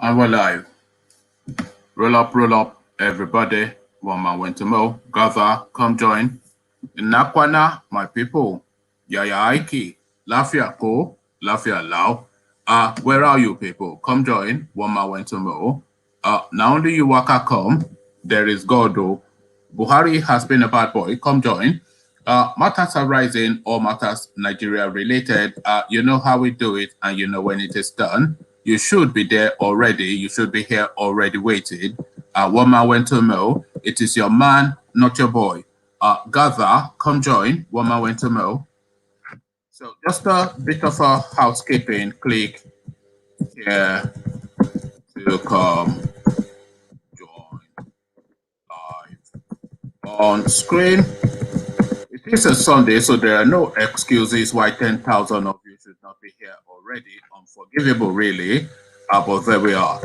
And we're live. Roll up, everybody. One man went to mow. Gather, come join. Nakwana, my people. Yaya Aiki. Lafia Ko. Lafia Lao. Where are you people? Come join. One man went to mow. Now only you waka come. There is Godo. Buhari has been a bad boy. Come join. Matters are rising, all matters Nigeria related. You know how we do it, and you know when it is done. You should be there already. You should be here already waiting. One man went to mow. It is your man, not your boy. Gather, come join. One man went to mow. So just a bit of a housekeeping. Click here to come join live on screen. It is a Sunday, so there are no excuses why 10,000 of you should not be here already. Unforgivable, really. But there we are.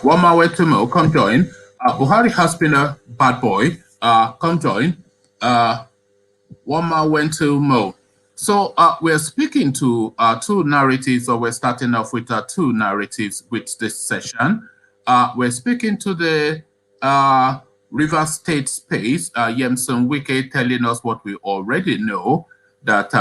One man went to mow. Come join. Buhari has been a bad boy. Come join. One man went to mow. So we're speaking to two narratives, or we're starting off with two narratives with this session. We're speaking to the River State space, Yemson Wike telling us what we already know, that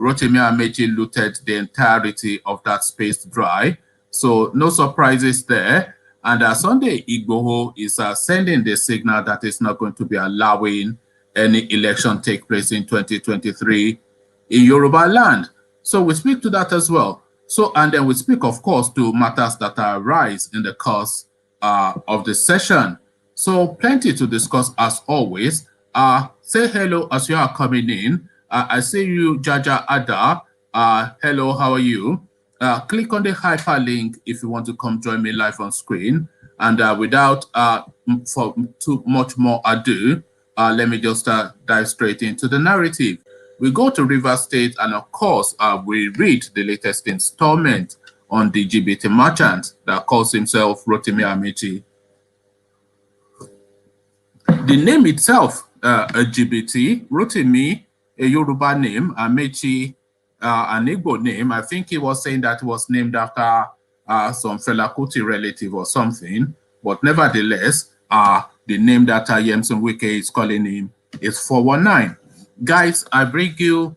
ROTIMI Amaechi looted the entirety of that space dry. So no surprises there. And Sunday Igboho is sending the signal that it's not going to be allowing any election take place in 2023 in Yorubaland. So we speak to that as well. So, and then we speak, of course, to matters that arise in the course of the session. So plenty to discuss as always. Say hello as you are coming in. I see you, Jaja Ada. Hello, how are you? Click on the hyperlink if you want to come join me live on screen. And without for too much more ado, let me just dive straight into the narrative. We go to River State, and of course, we read the latest installment on the LGBT merchant that calls himself ROTIMI Amaechi. The name itself, LGBT, ROTIMI, a Yoruba name, Amaechi, an Igbo name. I think he was saying that it was named after some Fela Kuti relative or something. But nevertheless, the name that Yemson Wike is calling him is 419. Guys, I bring you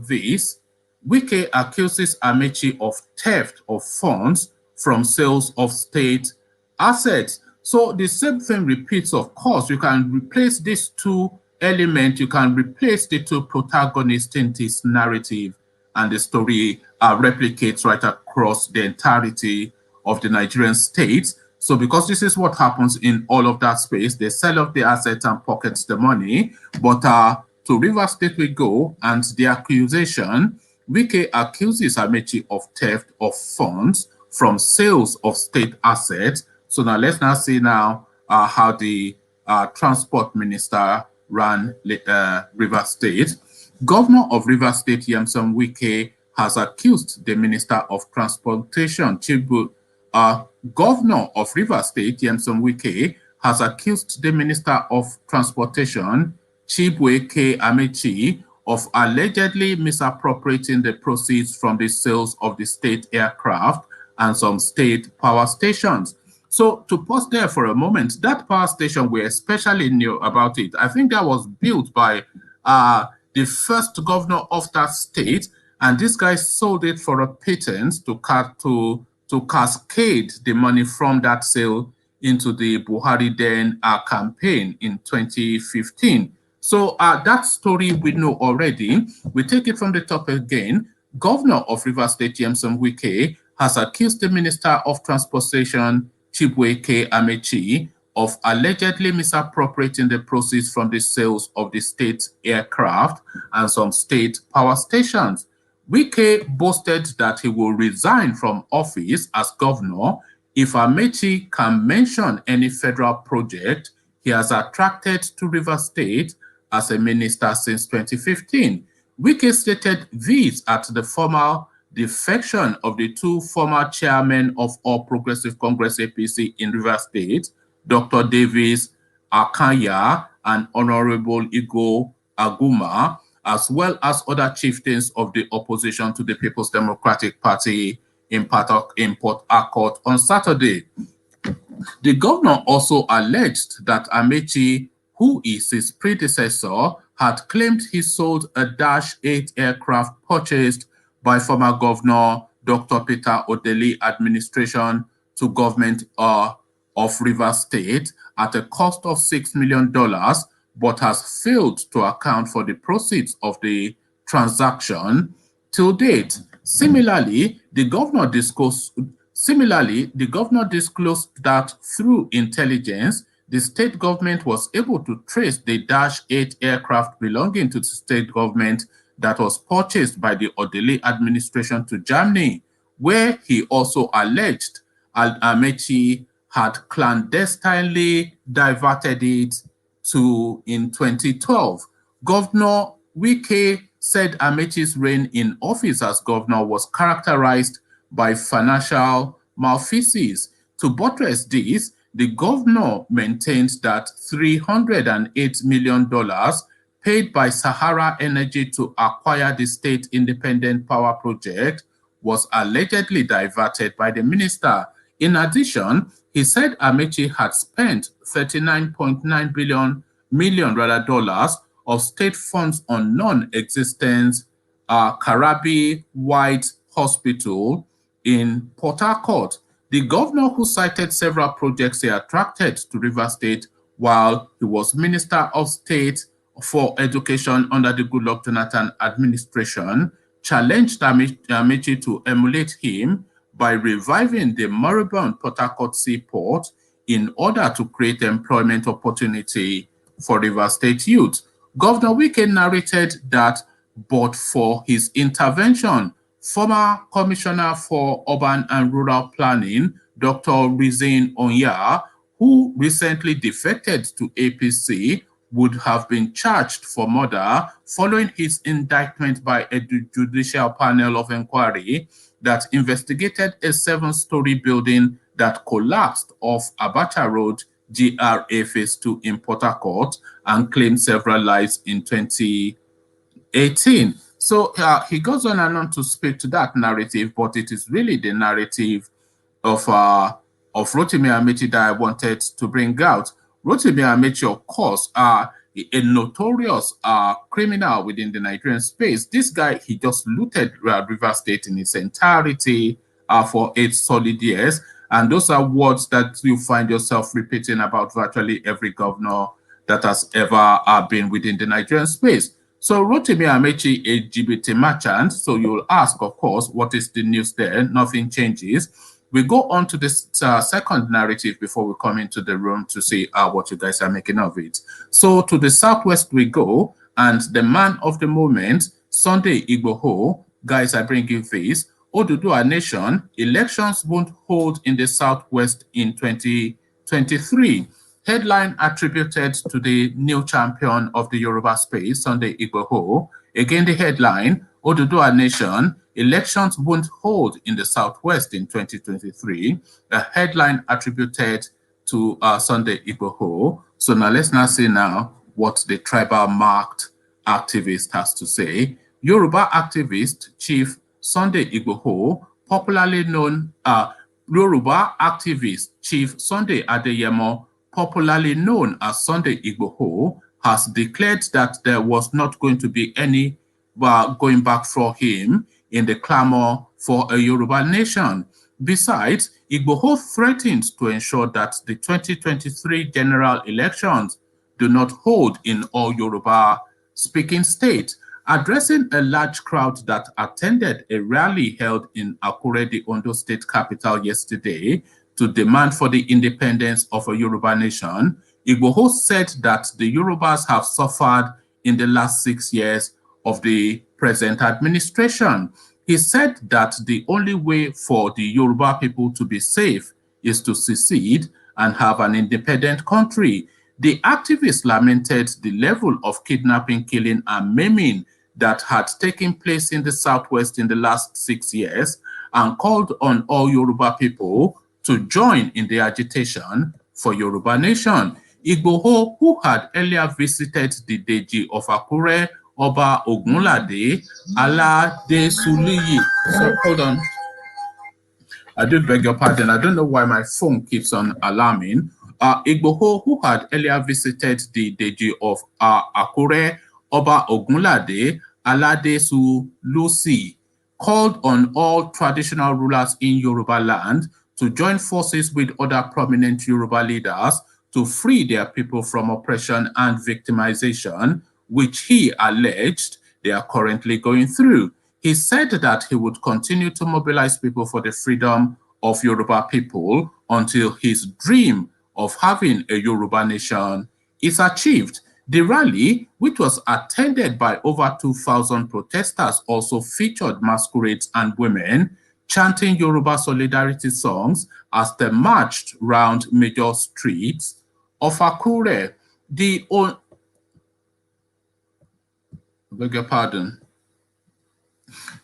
this. Wike accuses Amaechi of theft of funds from sales of state assets. So the same thing repeats, of course. You can replace these two elements, you can replace the two protagonists in this narrative, and the story replicates right across the entirety of the Nigerian state. So because this is what happens in all of that space, they sell off the assets and pockets the money. But to River State we go, and the accusation, Wike accuses Amaechi of theft of funds from sales of state assets. So now let's now see now how the transport minister ran River State. Governor of River State, Yemson Wike, has accused the Minister of Transportation, Governor of River State, Yemson Wike, has accused the Minister of Transportation, Chibweke Amaechi, of allegedly misappropriating the proceeds from the sales of the state aircraft and some state power stations. So to pause there for a moment, that power station, we especially knew about it. I think that was built by the first governor of that state, and this guy sold it for a pittance to cascade the money from that sale into the Buhari then campaign in 2015. So that story we know already. We take it from the top again. Governor of River State, Yemson Wike, has accused the Minister of Transportation, Chibweke Amaechi, of allegedly misappropriating the proceeds from the sales of the state aircraft and some state power stations. Wike boasted that he will resign from office as governor if Amaechi can mention any federal project he has attracted to River State as a minister since 2015. Wike stated this at the formal defection of the two former chairmen of All Progressive Congress APC in River State, Dr. Davis Akanya and Honorable Igboho Aguma, as well as other chieftains of the opposition to the People's Democratic Party in Port Harcourt on Saturday. The governor also alleged that Amaechi, who is his predecessor, had claimed he sold a Dash 8 aircraft purchased by former governor Dr. Peter Odili administration to government of Rivers State at a cost of $6 million, but has failed to account for the proceeds of the transaction till date. Similarly, the governor disclosed that through intelligence, the state government was able to trace the Dash 8 aircraft belonging to the state government that was purchased by the Odili administration to Germany, where he also alleged Amaechi had clandestinely diverted it to in 2012. Governor Wike said Amaechi's reign in office as governor was characterized by financial malfeasance. To buttress this, the governor maintains that $308 million paid by Sahara Energy to acquire the state independent power project was allegedly diverted by the minister. In addition, he said Amaechi had spent $39.9 million of state funds on non-existent Karabi White Hospital in Port Harcourt. The governor, who cited several projects he attracted to Rivers State while he was Minister of State for Education under the Goodluck Jonathan administration, challenged Amaechi to emulate him by reviving the moribund Port Harcourt seaport in order to create employment opportunity for Rivers State youth. Governor Wike narrated that, but for his intervention, former Commissioner for Urban and Rural Planning, Dr. Rizin Onya, who recently defected to APC, would have been charged for murder following his indictment by a judicial panel of inquiry that investigated a 7-story building that collapsed off Abacha Road, GRA Phase 2 in Port Harcourt, and claimed several lives in 2018. So he goes on and on to speak to that narrative, but it is really the narrative of Rotimi Amaechi that I wanted to bring out. Rotimi Amaechi, of course, a notorious criminal within the Nigerian space. This guy, he just looted Rivers State in its entirety for 8 solid years. And those are words that you find yourself repeating about virtually every governor that has ever been within the Nigerian space. So Rotimi Amaechi, a GBT merchant. So you'll ask, of course, what is the news there? Nothing changes. We go on to this second narrative before we come into the room to see what you guys are making of it. So to the southwest we go, and the man of the moment, Sunday Igboho. Guys, I bring you this. Oduduwa Nation, elections won't hold in the southwest in 2023. Headline attributed to the new champion of the Yoruba space, Sunday Igboho. Again, the headline, Oduduwa Nation, elections won't hold in the southwest in 2023. A headline attributed to Sunday Igboho. So now let's now see now what the tribal marked activist has to say. Yoruba activist Chief Sunday Igboho, popularly known Yoruba activist Chief Sunday Adeyemo, popularly known as Sunday Igboho, has declared that there was not going to be any going back for him in the clamor for a Yoruba nation. Besides, Igboho threatened to ensure that the 2023 general elections do not hold in all Yoruba-speaking states. Addressing a large crowd that attended a rally held in Akure, the Ondo State capital, yesterday to demand for the independence of a Yoruba nation, Igboho said that the Yorubas have suffered in the last 6 years of the present administration. He said that the only way for the Yoruba people to be safe is to secede and have an independent country. The activists lamented the level of kidnapping, killing, and maiming that had taken place in the southwest in the last 6 years and called on all Yoruba people to join in the agitation for Yoruba nation. Igboho, who had earlier visited the Deji of Akure, Oba Ogunlade Aladesuliyi. So hold on. I do beg your pardon. I don't know why my phone keeps on alarming. Igboho, who had earlier visited the Deji of Akure, Oba Ogunlade, Aladesu Lucy, called on all traditional rulers in Yorubaland to join forces with other prominent Yoruba leaders to free their people from oppression and victimization, which he alleged they are currently going through. He said that he would continue to mobilize people for the freedom of Yoruba people until his dream of having a Yoruba nation is achieved. The rally, which was attended by over 2,000 protesters, also featured masquerades and women chanting Yoruba solidarity songs as they marched round major streets of Akure. Beg your pardon.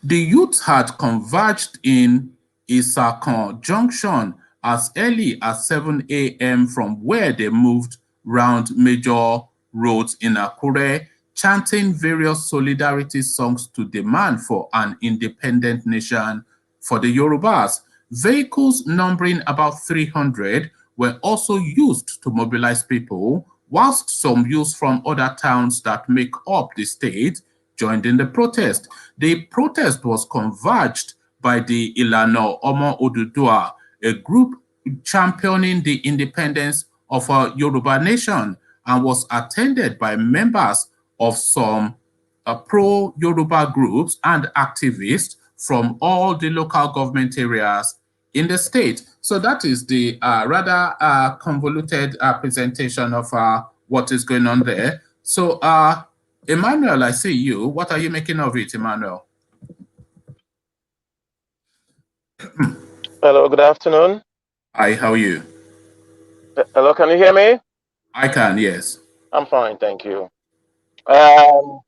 The youth had converged in Isakon Junction as early as 7 a.m. from where they moved round major roads in Akure, chanting various solidarity songs to demand for an independent nation for the Yorubas. Vehicles numbering about 300 were also used to mobilize people, whilst some youths from other towns that make up the state joined in the protest. The protest was converged by the Ilana Omo Odudua, a group championing the independence of a Yoruba nation, and was attended by members of some pro-Yoruba groups and activists from all the local government areas in the state. So that is the rather convoluted presentation of what is going on there. So Emmanuel, I see you. What are you making of it, Emmanuel? Hello, good afternoon. Hi, how are you? Hello, can you hear me? I can, yes. I'm fine, thank you. I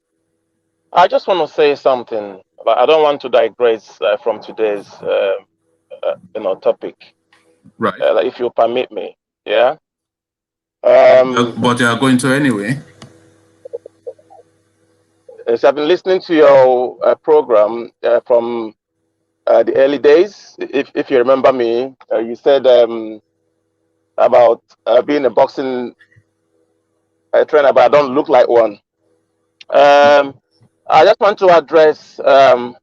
just want to say something, but I don't want to digress from today's topic. Right. If you permit me, yeah. But you are going to anyway. Yes, I've been listening to your program from the early days. If you remember me, you said about being a boxing trainer, but I don't look like one. I just want to address the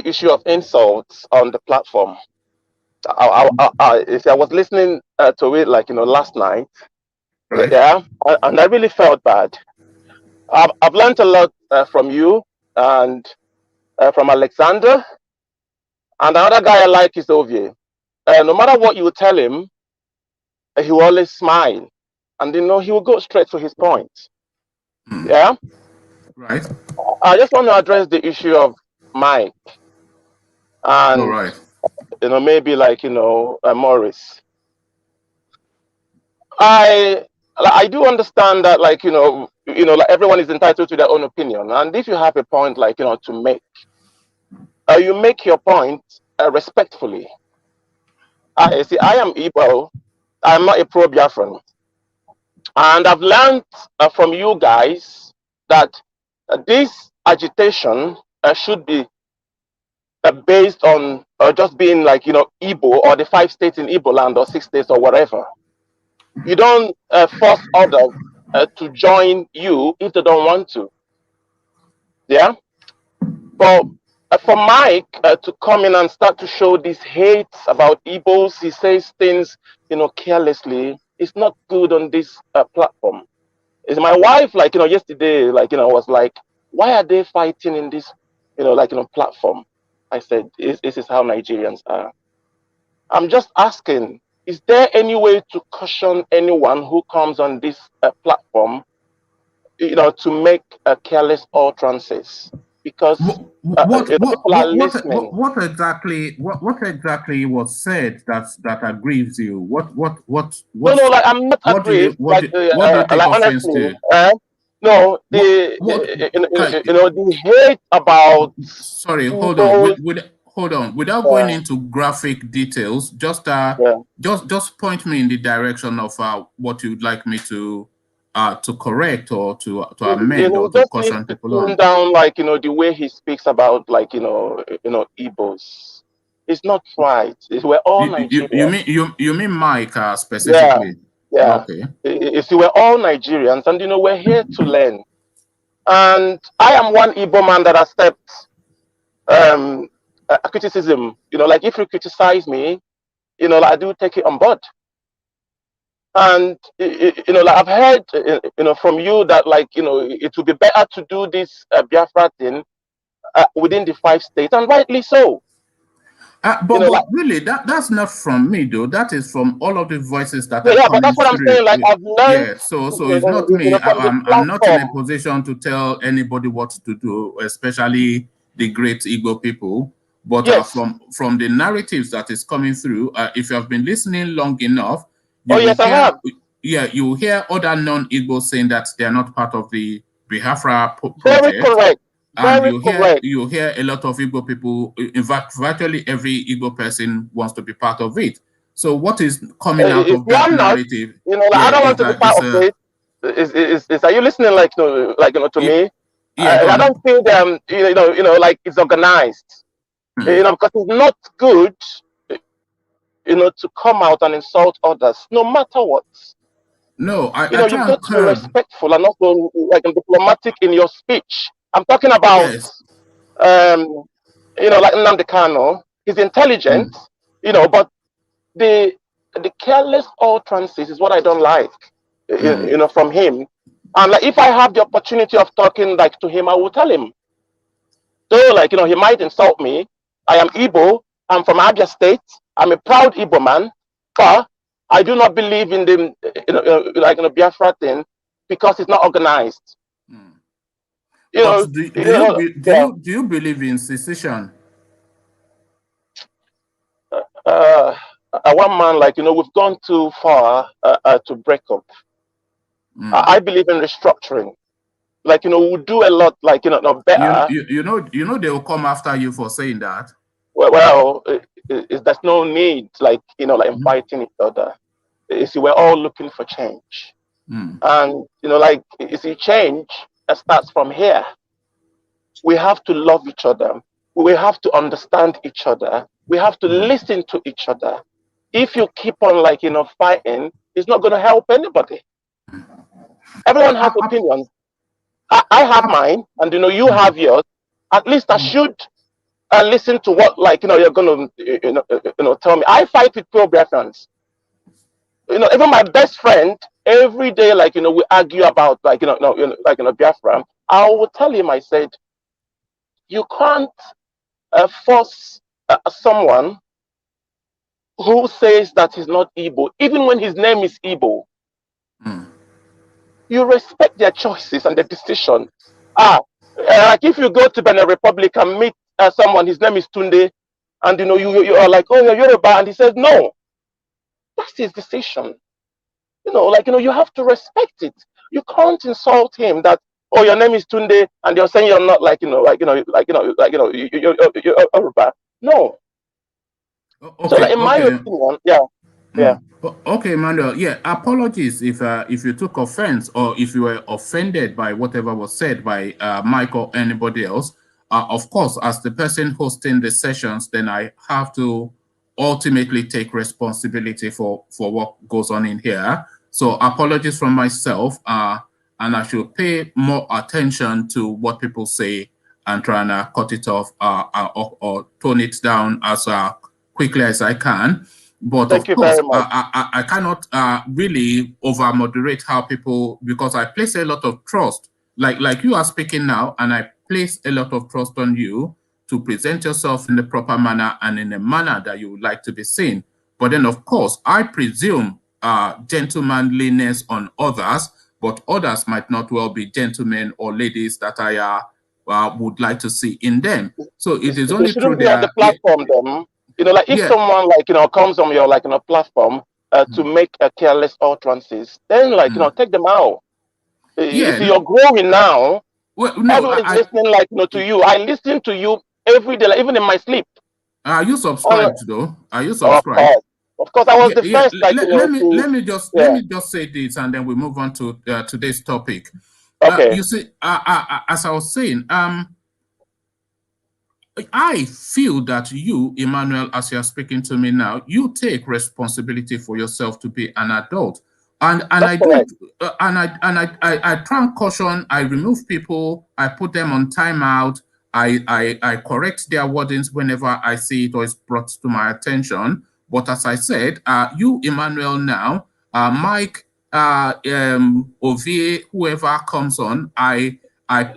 issue of insults on the platform. If I was listening to it, last night, right. Yeah, and I really felt bad. I've learned a lot from you and from Alexander, and another guy I like is Ovie. No matter what you tell him, he will always smile, and he will go straight to his point. Yeah. Right. I just want to address the issue of Mike, and right. Maybe Morris. I do understand that like everyone is entitled to their own opinion, and if you have a point to make, you make your point respectfully. I see. I am Igbo. I'm not a pro-Biafran, and I've learned from you guys that this agitation should be based on just being Igbo or the 5 states in Igbo land or 6 states or whatever. You don't force others to join you if they don't want to. Yeah. But for Mike to come in and start to show this hate about Igbos, he says things carelessly. It's not good on this platform. Is my wife yesterday was like, why are they fighting in this platform? I said this is how Nigerians are. I'm just asking, is there any way to caution anyone who comes on this platform, to make careless utterances? Because people are listening. What exactly was said that aggrieves you? No, I'm not aggrieved. What do you take offense to? No, the hate about. Sorry, hold on. Hold on. Without going into graphic details, just point me in the direction of what you'd like me to correct or to amend or to caution people on. Down the way he speaks about Igbos. It's not right. We're all Nigerians. You mean Mike specifically? Yeah. Okay. We're all Nigerians, and we're here to learn. And I am one Igbo man that accepts criticism. Like if you criticize me, like I do take it on board. And like I've heard, from you that like it would be better to do this Biafra thing within the 5 states, and rightly so. But really, that's not from me though. That is from all of the voices that are but coming that's what through. I'm saying. Like I've learned. Yeah, so it's not me. I'm not in a position to tell anybody what to do, especially the great Igbo people. But yes. From the narratives that is coming through, if you have been listening long enough, I have. Yeah, you hear other non-Igbo saying that they are not part of the Biafra project. Very correct. And you hear a lot of Igbo people, in fact, virtually every Igbo person wants to be part of it. So what is coming out of that narrative? I don't want to be part of it. Are you listening to me? Yeah, I don't feel them, like it's organized. Because it's not good, to come out and insult others, no matter what. No, you've got to be respectful and also like diplomatic in your speech. I'm talking about, like Nnamdi Kanu. He's intelligent, but the careless utterances is what I don't like, from him. And like if I have the opportunity of talking like to him, I will tell him. So like he might insult me. I am Igbo. I'm from Abia State. I'm a proud Igbo man, but I do not believe in the Biafra thing because it's not organized. Do you believe in secession? One man, like we've gone too far to break up. I believe in restructuring. Like we'll do a lot, like better. You know they will come after you for saying that. Well, there's no need, like like fighting each other. We're all looking for change, and like change starts from here. We have to love each other. We have to understand each other. We have to listen to each other. If you keep on like fighting, it's not going to help anybody. Everyone has opinions. I have mine, and you have yours. At least I should listen to what you're going to tell me. I fight with pro-Biafrans. Even my best friend, every day, like we argue about Biafra. I will tell him, I said, you can't force someone who says that he's not Igbo, even when his name is Igbo. You respect their choices and their decision. Like if you go to Benin Republic and meet someone, his name is Tunde, and you are like, oh, you're Yoruba, and he says no. That's his decision. You have to respect it. You can't insult him that, oh, your name is Tunde, and you're saying you're not you're Yoruba. No. Okay, so in my opinion, yeah. Okay, Emmanuel. Yeah, apologies if you took offense or if you were offended by whatever was said by Mike or anybody else. Of course, as the person hosting the sessions, then I have to ultimately take responsibility for what goes on in here. So apologies from myself, and I should pay more attention to what people say and try and cut it off or tone it down as quickly as I can. But of course, I cannot really over-moderate how people, because I place a lot of trust, like you are speaking now, and I place a lot of trust on you to present yourself in the proper manner and in a manner that you would like to be seen. But then, of course, I presume gentlemanliness on others, but others might not well be gentlemen or ladies that I would like to see in them. So it is only through the platform, then. Like if someone comes on your platform to make a careless utterances, then take them out. If you're growing now, everyone is listening to you. I listen to you every day, even in my sleep. Are you subscribed though? Are you subscribed? Of course, I was the first. Let me just say this, and then we move on to today's topic. Okay. You see, as I was saying, I feel that you, Emmanuel, as you are speaking to me now, you take responsibility for yourself to be an adult. And That's I don't correct. I try and caution, I remove people, I put them on timeout, I correct their wordings whenever I see it or it's brought to my attention. But as I said, you, Emmanuel, now, Mike, Ovie, whoever comes on, I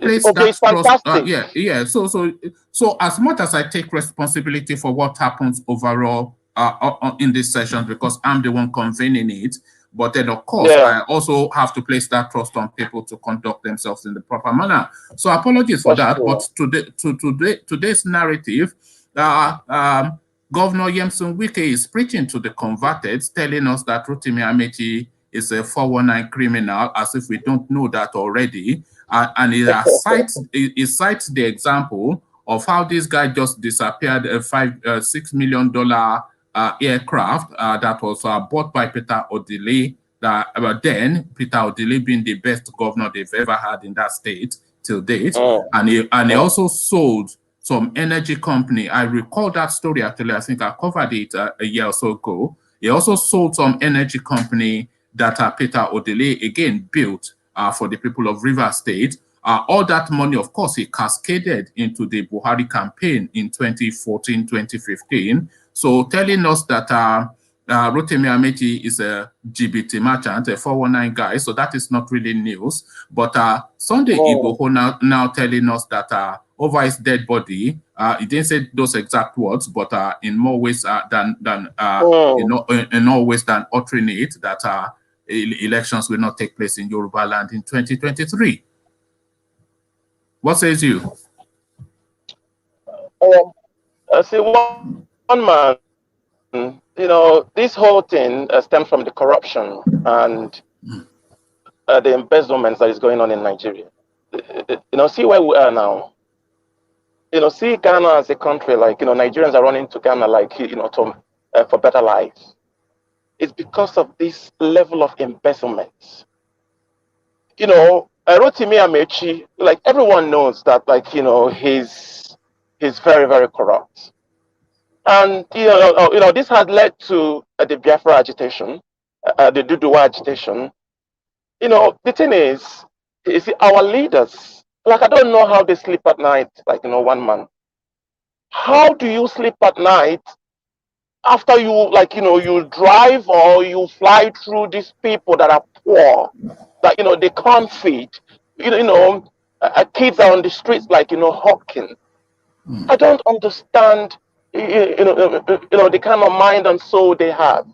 place Okay, that it's trust. fantastic. Yeah. So as much as I take responsibility for what happens overall in this session, because I'm the one convening it, but then of course Yeah, I also have to place that trust on people to conduct themselves in the proper manner. So apologies for that's that. true. But today's narrative, uh, um, Governor Yemson Wike is preaching to the converted, telling us that Rotimi Amaechi is a 419 criminal, as if we don't know that already. And he cites the example of how this guy just disappeared a $6 million aircraft that was bought by Peter Odili. Then Peter Odili being the best governor they've ever had in that state till date, and he also sold some energy company. I recall that story actually. I think I covered it a year or so ago. He also sold some energy company that Peter Odili again built for the people of River State. All that money, of course, he cascaded into the Buhari campaign in 2014, 2015. So telling us that Rotimi Amaechi is a GBT merchant, a 419 guy, so that is not really news. But Sunday Igboho now telling us that over his dead body, he didn't say those exact words, but in more ways than in all ways than uttering it, that elections will not take place in Yorubaland in 2023. What says you? See, one man, this whole thing stems from the corruption and the embezzlement that is going on in Nigeria. See where we are now. See Ghana as a country, like, Nigerians are running to Ghana, like, for better lives. It's because of this level of embezzlement. Rotimi Amaechi, like, everyone knows that, like, he's very, very corrupt. And, this has led to the Biafra agitation, the Duduwa agitation. The thing is, you see, our leaders, like, I don't know how they sleep at night, like, one man. How do you sleep at night after you, like, you drive or you fly through these people that are poor, that, they can't feed, kids are on the streets, like, hawking. I don't understand, the kind of mind and soul they have.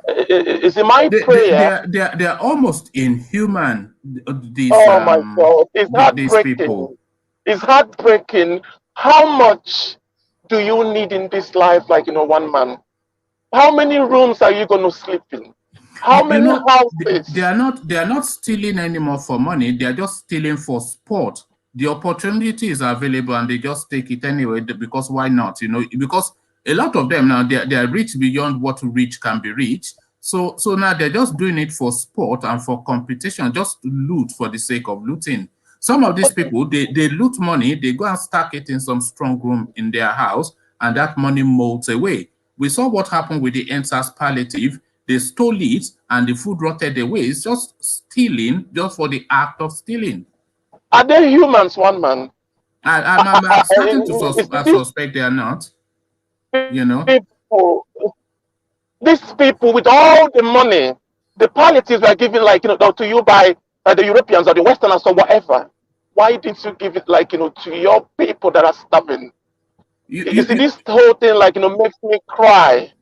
Is it my prayer? They're almost inhuman. Oh my God, it's These people. heartbreaking. It's heartbreaking. How much do you need in this life, like, one man? How many rooms are you going to sleep in? How many houses? They are not stealing anymore for money. They are just stealing for sport. The opportunity is available and they just take it anyway, because why not? Because a lot of them now, they are rich beyond what rich can be reached. So now they're just doing it for sport and for competition, just to loot for the sake of looting. Some of these people, they loot money, they go and stack it in some strong room in their house, and that money molds away. We saw what happened with the NSAS palliative. They stole it and the food rotted away. It's just stealing, just for the act of stealing. Are they humans, one man? I'm starting to These suspect they are not. people, these people with all the money, the palliatives were given, like, to you by the Europeans or the Westerners or whatever. Why didn't you give it, like, to your people that are starving? You see, this whole thing, like, makes me cry.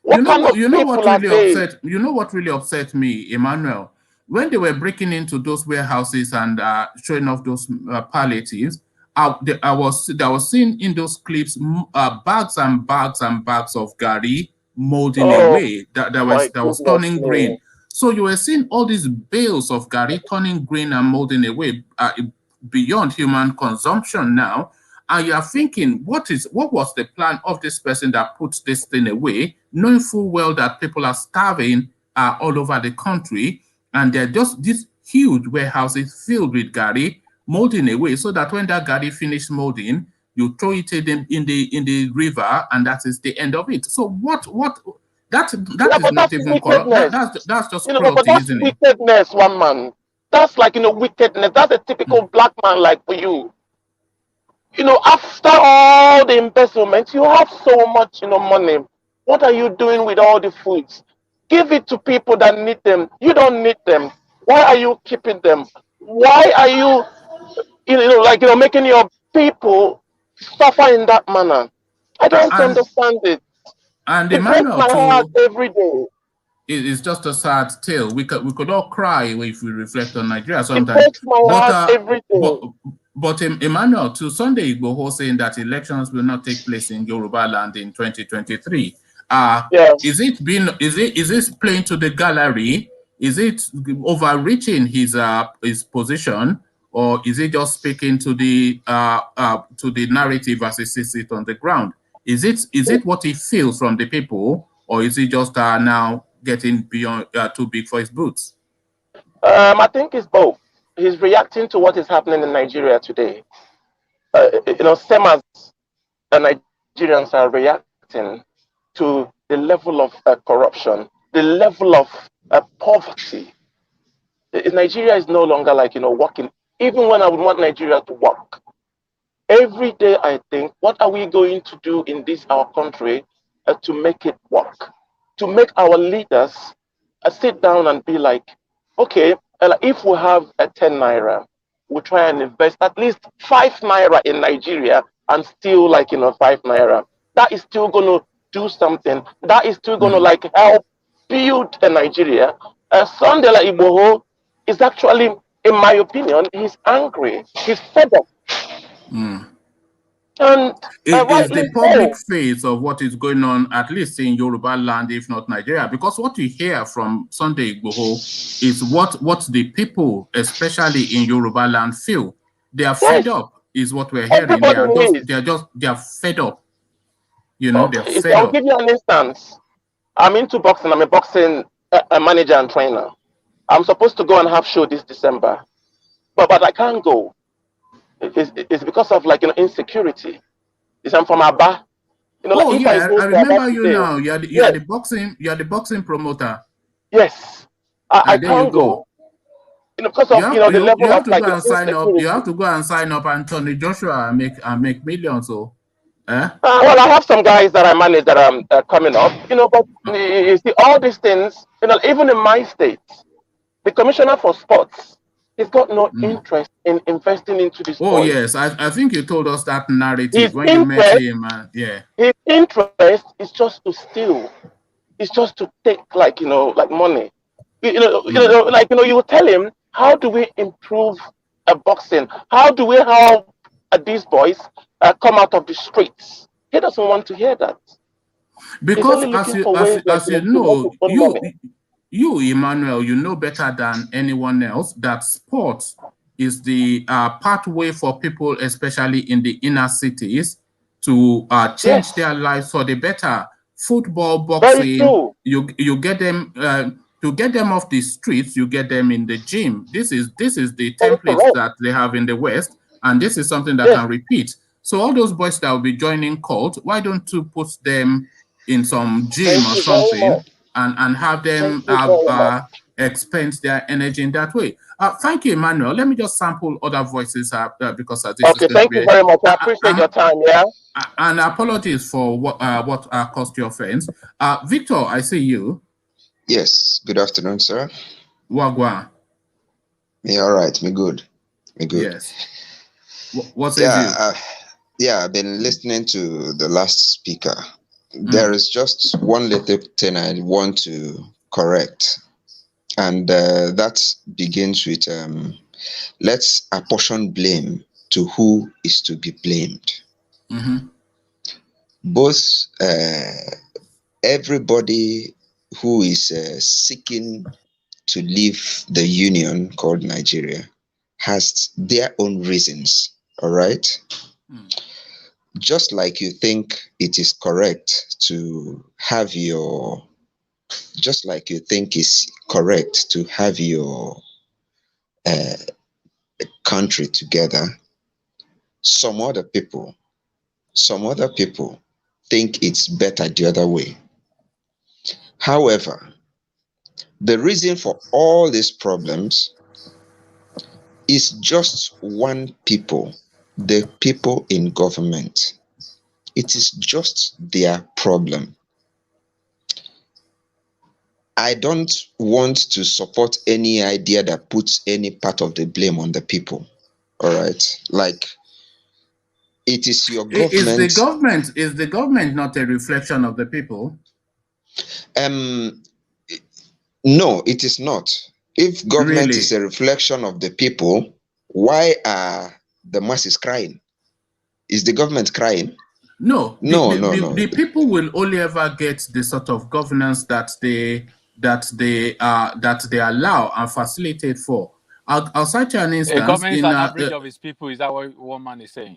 What kind of people are they? You know what really upset me, Emmanuel? When they were breaking into those warehouses and showing off those palliatives, I was seeing in those clips bags and bags and bags of gari molding away that was turning green. So you were seeing all these bales of gari turning green and molding away beyond human consumption now. And you are thinking, what was the plan of this person that puts this thing away, knowing full well that people are starving all over the country, and they're just these huge warehouses filled with gari molding away, so that when that gari finished molding, you throw it in the river, and that is the end of it. So that Yeah, is but not that's even corrupt. wickedness. That's just But cruelty, that's isn't it? wickedness, one man. That's like, wickedness. That's a typical black man, like for you. After all the investments, you have so much, money. What are you doing with all the foods? Give it to people that need them. You don't need them. Why are you keeping them? Why are you, making your people suffer in that manner? I don't And understand it. It breaks Emmanuel my heart too. every day. It's just a sad tale. We could all cry if we reflect on Nigeria It sometimes. breaks my But heart every but day. Emmanuel, to Sunday Igboho saying that elections will not take place in Yorubaland in 2023. Yeah. Is this playing to the gallery? Is it overreaching his position, or is it just speaking to the narrative as he sees it on the ground? Is it what he feels from the people, or is he just now getting beyond too big for his boots? I think it's both. He's reacting to what is happening in Nigeria today. Same as Nigerians are reacting to the level of corruption, the level of poverty. Nigeria is no longer like, working. Even when I would want Nigeria to work, every day I think, what are we going to do in this our country to make it work? To make our leaders sit down and be like, okay, if we have a 10 naira, we'll try and invest at least 5 naira in Nigeria and still 5 naira. That is still going to do something. That is still going to help build a Nigeria. Sunday Igboho is actually, in my opinion, he's angry. He's fed up. And It is rightly the public so. face of what is going on, at least in Yorubaland, if not Nigeria, because what you hear from Sunday Igboho is what the people, especially in Yorubaland, feel. They are fed Yes, up, is what we're hearing. everybody needs. They are fed up. They're fed I'll up. give you an instance. I'm into boxing. I'm a boxing manager and trainer. I'm supposed to go and have show this December, but I can't go. It's because of insecurity. I'm from Aba. Oh If I yeah, go I to Aba remember you today, now. yes, You are the boxing promoter. yes, I And there you can't go. go. Because of the You level have of to go and sign up. You insecurity. have to go and sign up Anthony Joshua and make millions. So, Well, I have some guys that I manage that are coming up, but you see, all these things, even in my state, the commissioner for sports, he's got no interest in investing into these Oh boys. yes, I think you told us that narrative His when you met interest, him. Yeah. his interest is just to steal. It's just to take like money. You tell him, how do we improve boxing? How do we help these boys come out of the streets? He doesn't want to hear that. He's Because only looking for ways you to make know, his own money. you Emmanuel, you know better than anyone else that sports is the pathway for people, especially in the inner cities, to change Yes, their lives for the better. Football, very boxing, true. you get them to get them off the streets. You get them in the gym. This is the Very template correct. that they have in the West, and this is something that Yes. can repeat. So all those boys that will be joining cult, why don't you put them in some gym Thank or you very something much. and have Thank them you very much. expend their energy in that way? Thank you, Emmanuel. Let me just sample other voices because this is Okay, going to thank you be very much. I appreciate your time. Yeah. and apologies for what caused you offense. Victor, I see you. Yes, good afternoon, sir. Wagwan. Me all right, me good. Me good. Yes. What says you? I've been listening to the last speaker. There is just one little thing I want to correct, and that begins with let's apportion blame to who is to be blamed. Both everybody who is seeking to leave the union called Nigeria has their own reasons, all right? Just like you think it is correct to have your, just like you think it's correct to have your country together, some other people some other people think it's better the other way. However, the reason for all these problems is just one people, the people in government. It is just their problem. I don't want to support any idea that puts any part of the blame on the people. All right, like it is your government. Is the government not a reflection of the people? No, it is not. If government Really? is a reflection of the people, why are the masses crying? Is the government crying? No, No. The people will only ever get the sort of governance that they allow and facilitate for. I'll cite you an instance. A government is an average of its people. Is that what one man is saying?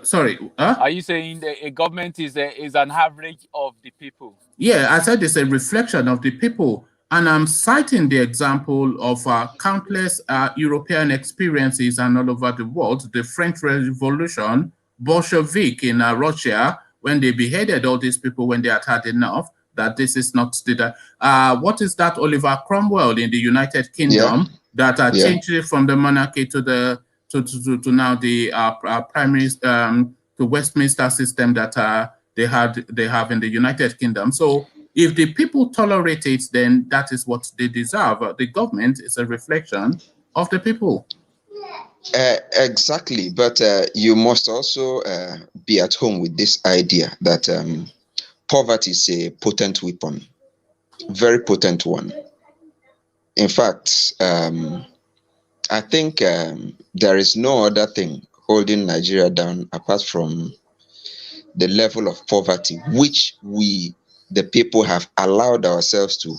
Sorry, Are you saying that a government is an average of the people? Yeah, I said it's a reflection of the people. And I'm citing the example of countless European experiences and all over the world, the French Revolution, Bolshevik in Russia, when they beheaded all these people when they had enough, that this is not the... what is that, Oliver Cromwell in the United Kingdom, that changed it from the monarchy to the to now the primary to Westminster system that they have in the United Kingdom. So if the people tolerate it, then that is what they deserve. The government is a reflection of the people. Exactly, but you must also be at home with this idea that poverty is a potent weapon, very potent one. In fact, I think there is no other thing holding Nigeria down apart from the level of poverty which we, the people, have allowed ourselves to.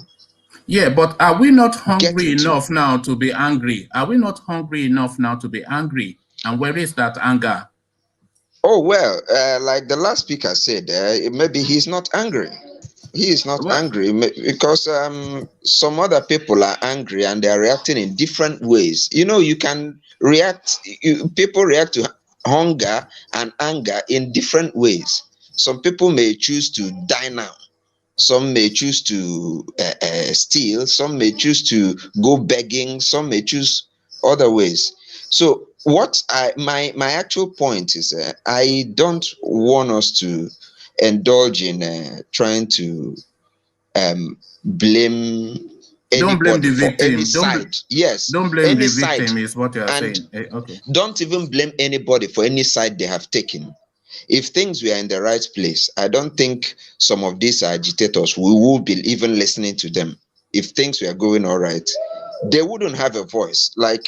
Yeah, but are we not hungry enough now to be angry? Are we not hungry enough now to be angry? And where is that anger? Oh, well, like the last speaker said, maybe he's not angry. He is not angry because some other people are angry and they are reacting in different ways. You know, you can react, people react to hunger and anger in different ways. Some people may choose to die now. Some may choose to steal. Some may choose to go begging. Some may choose other ways. So what my actual point is, I don't want us to indulge in trying to blame anybody for any side. Yes, don't blame the victim is what you are saying. Okay. Don't even blame anybody for any side they have taken. If things were in the right place, I don't think some of these agitators, we will be even listening to them. If things were going all right, they wouldn't have a voice. Like,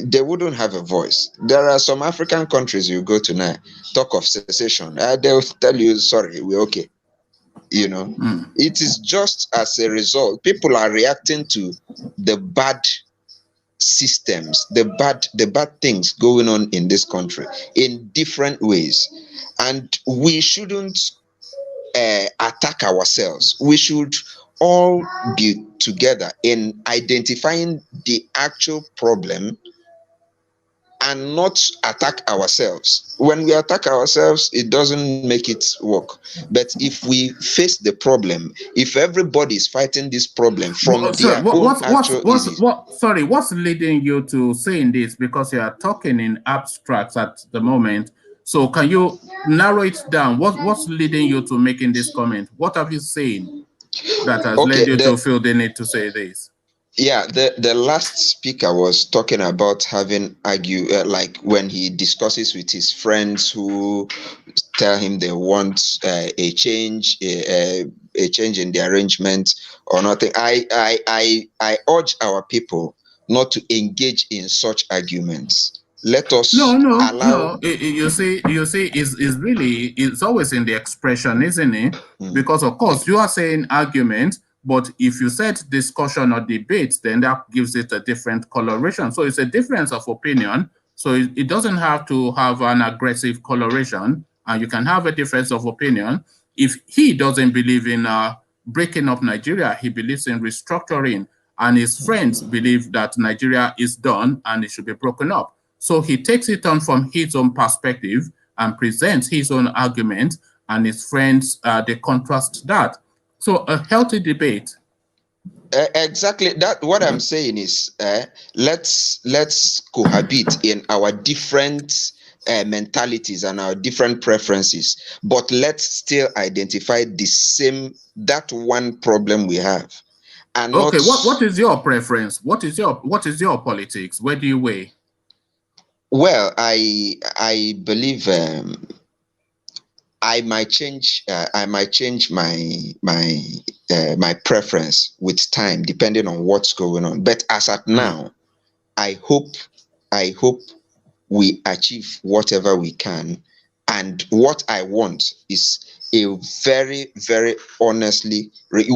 they wouldn't have a voice. There are some African countries you go to now, talk of secession, they'll tell you, sorry, we're okay. You know, it is just as a result, people are reacting to the bad systems, the bad things going on in this country in different ways, and we shouldn't attack ourselves. We should all be together in identifying the actual problem and not attack ourselves. When we attack ourselves, it doesn't make it work. But if we face the problem, if everybody is fighting this problem from what's leading you to saying this? Because you are talking in abstracts at the moment. So can you narrow it down? What's leading you to making this comment? What have you seen that has led you to feel the need to say this? Yeah, the last speaker was talking about having like when he discusses with his friends who tell him they want a change in the arrangement or nothing. I urge our people not to engage in such arguments. Let us allow. You see, it's always in the expression, isn't it? Because of course you are saying argument. But if you said discussion or debate, then that gives it a different coloration. So it's a difference of opinion. So it doesn't have to have an aggressive coloration, and you can have a difference of opinion. If he doesn't believe in breaking up Nigeria, he believes in restructuring, and his friends believe that Nigeria is done and it should be broken up. So he takes it on from his own perspective, and presents his own argument, and his friends, they contrast that. So a healthy debate. Exactly. That what I'm saying is, let's cohabit in our different mentalities and our different preferences, but let's still identify that one problem we have. And okay, not, what is your preference? What is your politics? Where do you weigh? Well, I believe I might change my preference with time depending on what's going on. But as at now, I hope we achieve whatever we can. And what I want is a very, very honestly,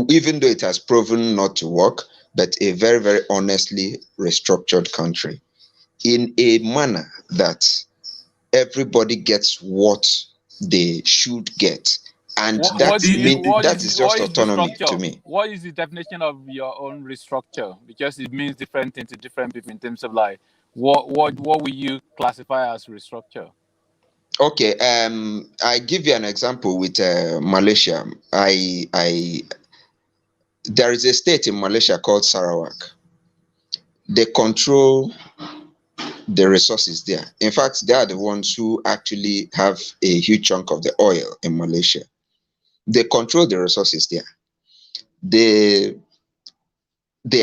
even though it has proven not to work, but a very, very honestly restructured country in a manner that everybody gets what they should get. And that is just autonomy to me. What is the definition of your own restructure? Because it means different things to different people in terms of like what will you classify as restructure? Okay, I give you an example with Malaysia. There is a state in Malaysia called Sarawak. They control the resources there. In fact, they are the ones who actually have a huge chunk of the oil in Malaysia. They control the resources there. They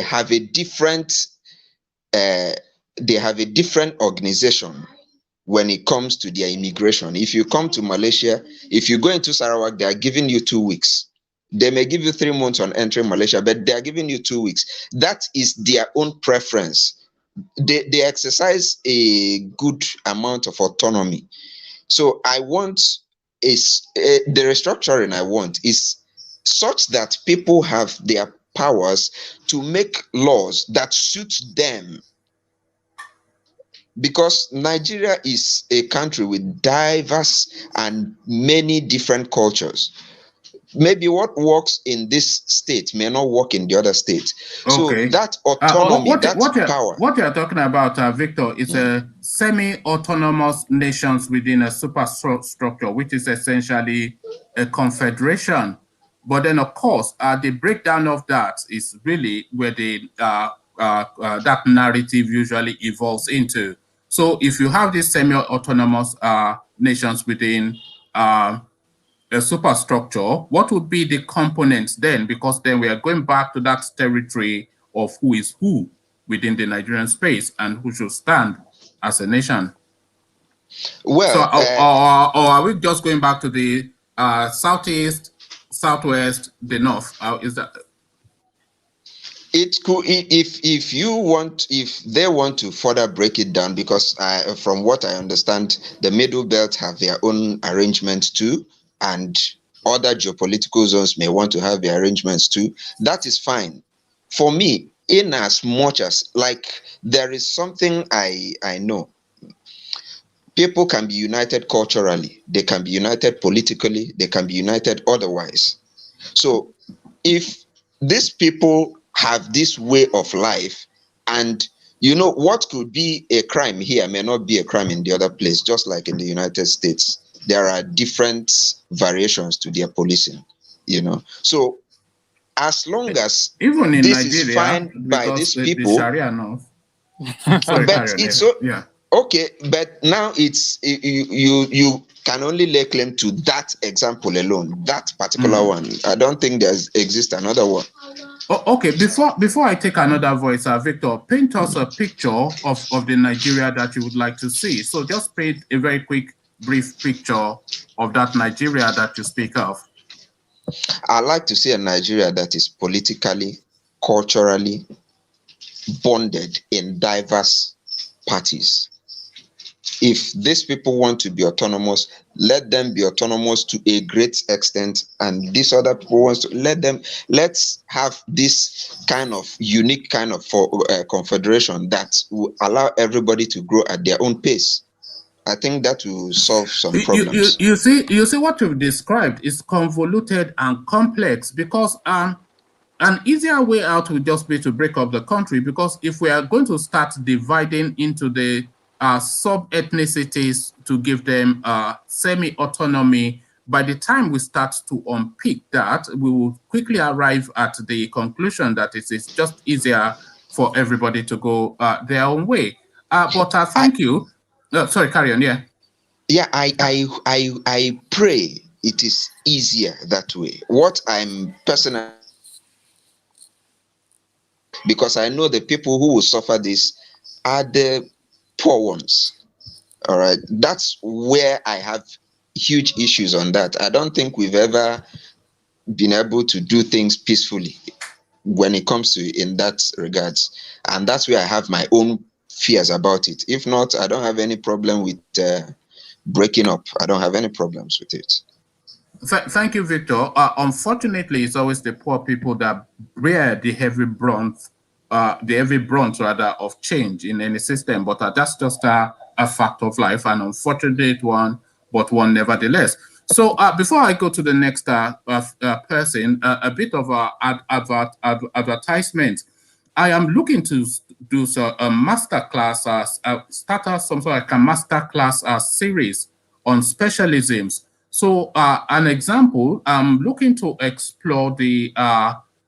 have a different organization when it comes to their immigration. If you come to Malaysia, if you go into Sarawak, they are giving you 2 weeks. They may give you 3 months on entering Malaysia, but they are giving you 2 weeks. That is their own preference. They exercise a good amount of autonomy. So I want the restructuring I want is such that people have their powers to make laws that suit them. Because Nigeria is a country with diverse and many different cultures. Maybe what works in this state may not work in the other state. Okay. So that autonomy, power. What you're talking about, Victor, is a semi-autonomous nations within a superstructure, which is essentially a confederation. But then, of course, the breakdown of that is really where that narrative usually evolves into. So if you have these semi-autonomous nations within a superstructure, what would be the components then? Because then we are going back to that territory of who is who within the Nigerian space and who should stand as a nation. Well, so, or are we just going back to the southeast, southwest, the north? Is that? It could, if they want to further break it down, because from what I understand, the Middle Belt have their own arrangements too, and other geopolitical zones may want to have their arrangements too. That is fine. For me, in as much as, like, there is something I know. People can be united culturally, they can be united politically, they can be united otherwise. So if these people have this way of life, and what could be a crime here may not be a crime in the other place, just like in the United States. There are different variations to their policing, So as long as even in this Nigeria, is fine by these people, the Sharia knows. Sorry, but it's so yeah. Okay, but now it's you can only lay claim to that example alone, that particular one. I don't think exists another one. Okay, before I take another voice, Victor, paint us a picture of the Nigeria that you would like to see. So just paint a very quick, brief picture of that Nigeria that you speak of. I like to see a Nigeria that is politically, culturally bonded in diverse parties. If these people want to be autonomous, let them be autonomous to a great extent, and these other people want to let's have this kind of unique kind of confederation that will allow everybody to grow at their own pace. I think that will solve some problems. You see what you've described is convoluted and complex, because an easier way out would just be to break up the country, because if we are going to start dividing into the sub-ethnicities to give them semi-autonomy. By the time we start to unpick that, we will quickly arrive at the conclusion that it is just easier for everybody to go their own way. But thank you. Sorry, carry on. Yeah. Yeah, I pray it is easier that way. What I'm personally, because I know the people who will suffer this are the poor ones. All right, that's where I have huge issues on that. I don't think we've ever been able to do things peacefully when it comes to in that regards, and that's where I have my own fears about it. If not, I don't have any problem with breaking up. I don't have any problems with it. Thank you, Victor. Unfortunately, it's always the poor people that bear the heavy brunt, rather, of change in any system. But that's just a fact of life, an unfortunate one, but one nevertheless. So before I go to the next person, a bit of advertisement. I am looking to do a master class, start some sort of like a master class series on specialisms. So an example, I'm looking to explore the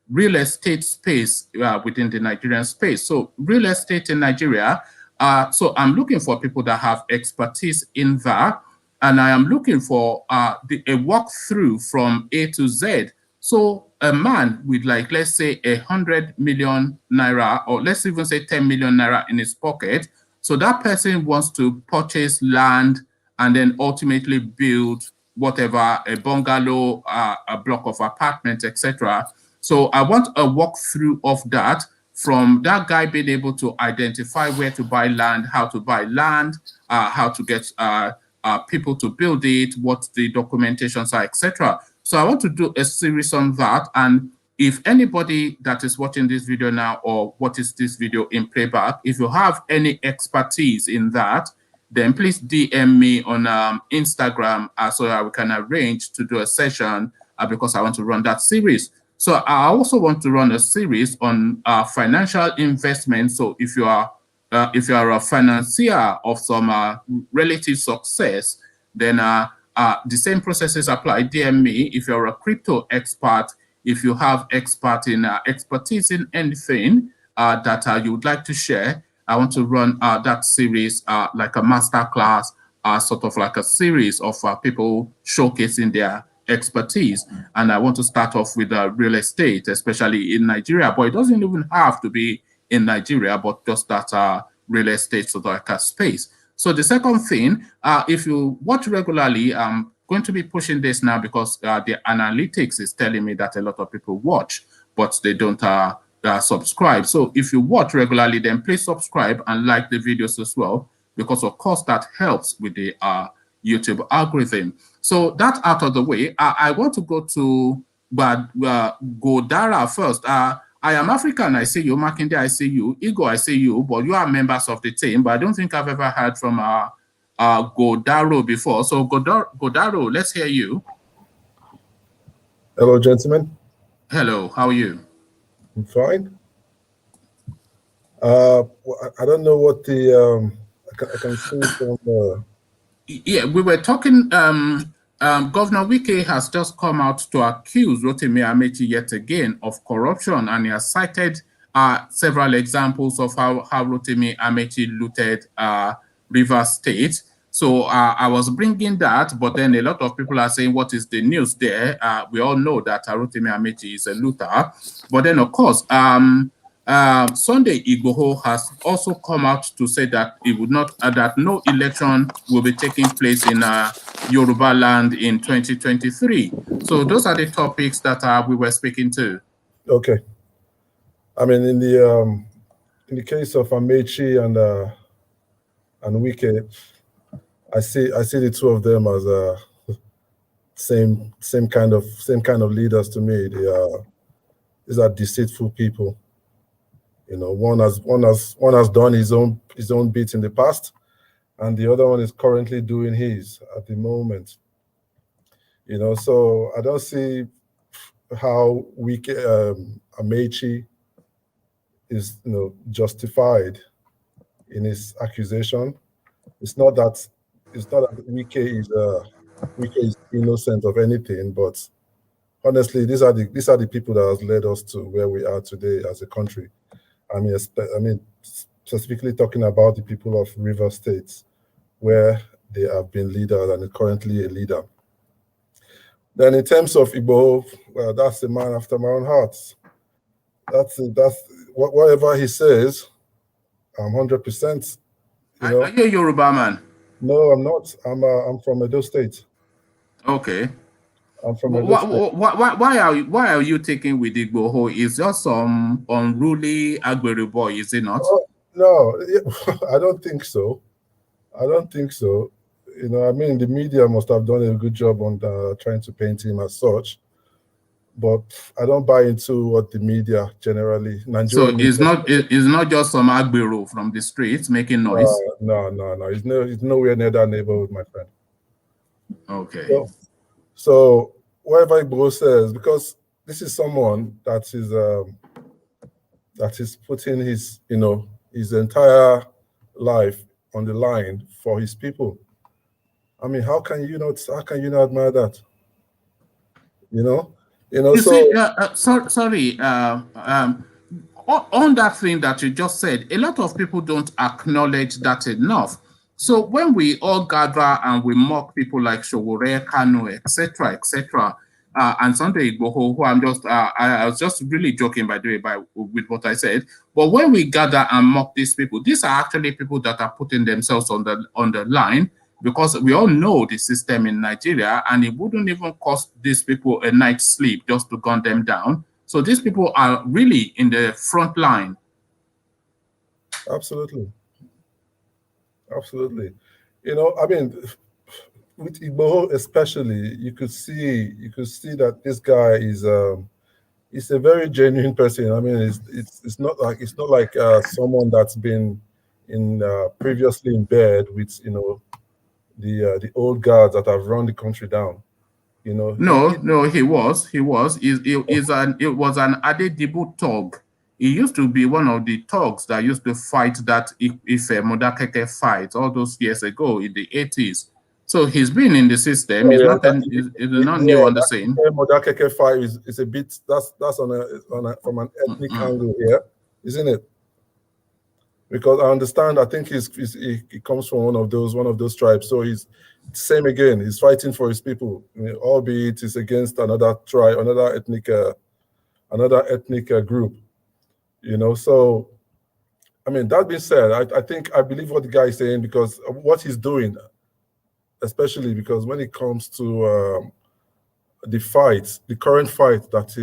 real estate space within the Nigerian space. So real estate in Nigeria, so I'm looking for people that have expertise in that. And I am looking for a walkthrough from A to Z. So a man with, like, let's say 100 million naira, or let's even say 10 million naira in his pocket. So that person wants to purchase land and then ultimately build whatever, a bungalow, a block of apartments, etc. So I want a walkthrough of that, from that guy being able to identify where to buy land, how to buy land, how to get people to build it, what the documentations are, etc. So I want to do a series on that. And if anybody that is watching this video now, or what is this video in playback, if you have any expertise in that, then please DM me on Instagram so that we can arrange to do a session because I want to run that series. So I also want to run a series on financial investment. So if you are a financier of some relative success, then the same processes apply. DM me. If you're a crypto expert, if you have expertise in anything that you would like to share, I want to run that series like a master class, sort of like a series of people showcasing their expertise. And I want to start off with real estate, especially in Nigeria, but it doesn't even have to be in Nigeria, but just that real estate sort of like a space. So the second thing, if you watch regularly, I'm going to be pushing this now because the analytics is telling me that a lot of people watch, but they don't subscribe. So if you watch regularly, then please subscribe and like the videos as well, because of course that helps with the YouTube algorithm. So that out of the way, I want to go to Godara first. I am African, I see you. Makinde, I see you. Igbo, I see you. But you are members of the team. But I don't think I've ever heard from Godaro before. So Godaro, let's hear you. Hello, gentlemen. Hello, how are you? I'm fine. I don't know what the I can see from. Yeah, we were talking. Governor Wike has just come out to accuse ROTIMI Amaechi yet again of corruption, and he has cited several examples of how ROTIMI Amaechi looted Rivers State. So I was bringing that, but then a lot of people are saying, what is the news there? We all know that ROTIMI Amaechi is a looter. But then, of course, Sunday Igboho has also come out to say that it would not, that no election will be taking place in Yorubaland in 2023. So those are the topics that we were speaking to. Okay. I mean, in the case of Amaechi and Wike, I see the two of them as same kind of leaders to me. These are deceitful people. You know, one has done his own bit in the past, and the other one is currently doing his at the moment. You know, so I don't see how Amaechi is, justified in his accusation. It's not that Wike is innocent of anything, but honestly, these are the people that has led us to where we are today as a country. I mean, specifically talking about the people of River States, where they have been leaders and currently a leader. Then in terms of Igboho, well, that's the man after my own heart. That's whatever he says, I'm 100%. Are you a Yoruba man? No, I'm not. I'm from Edo State. Okay. I'm from Edo State. Why are you taking with Igboho? Is just some unruly Agbero boy, is it not? Oh, no, I don't think so. I don't think so. I mean, the media must have done a good job on trying to paint him as such, but I don't buy into what the media generally. So it's not just some Agbero from the streets making noise. No. He's nowhere near that neighborhood, my friend. Okay. So whatever Igboho says, because this is someone that is putting his his entire life on the line for his people. I mean, how can you not admire that? Sorry. On that thing that you just said, a lot of people don't acknowledge that enough. So when we all gather and we mock people like Showore, Kanu, etc., and Sunday Igboho, who I was just really joking, by the way, with what I said. But when we gather and mock these people, these are actually people that are putting themselves on the line, because we all know the system in Nigeria, and it wouldn't even cost these people a night's sleep just to gun them down. So these people are really in the front line. Absolutely. Absolutely. I mean, with Igboho especially, you could see that this guy is a very genuine person. I mean, it's not like someone that's been previously in bed with the old guards that have run the country down. No, he was. It was an Adedibu thug. He used to be one of the thugs that used to fight that Ife Modakeke fight all those years ago in the 80s. So he's been in the system. He's not new on the scene. Modakeke fight is a bit that's from an ethnic angle here, isn't it? Because I understand, I think he comes from one of those tribes. So he's same again. He's fighting for his people, albeit it's against another tribe, another ethnic group. So I mean, that being said, I believe what the guy is saying, because of what he's doing, especially because when it comes to the current fight that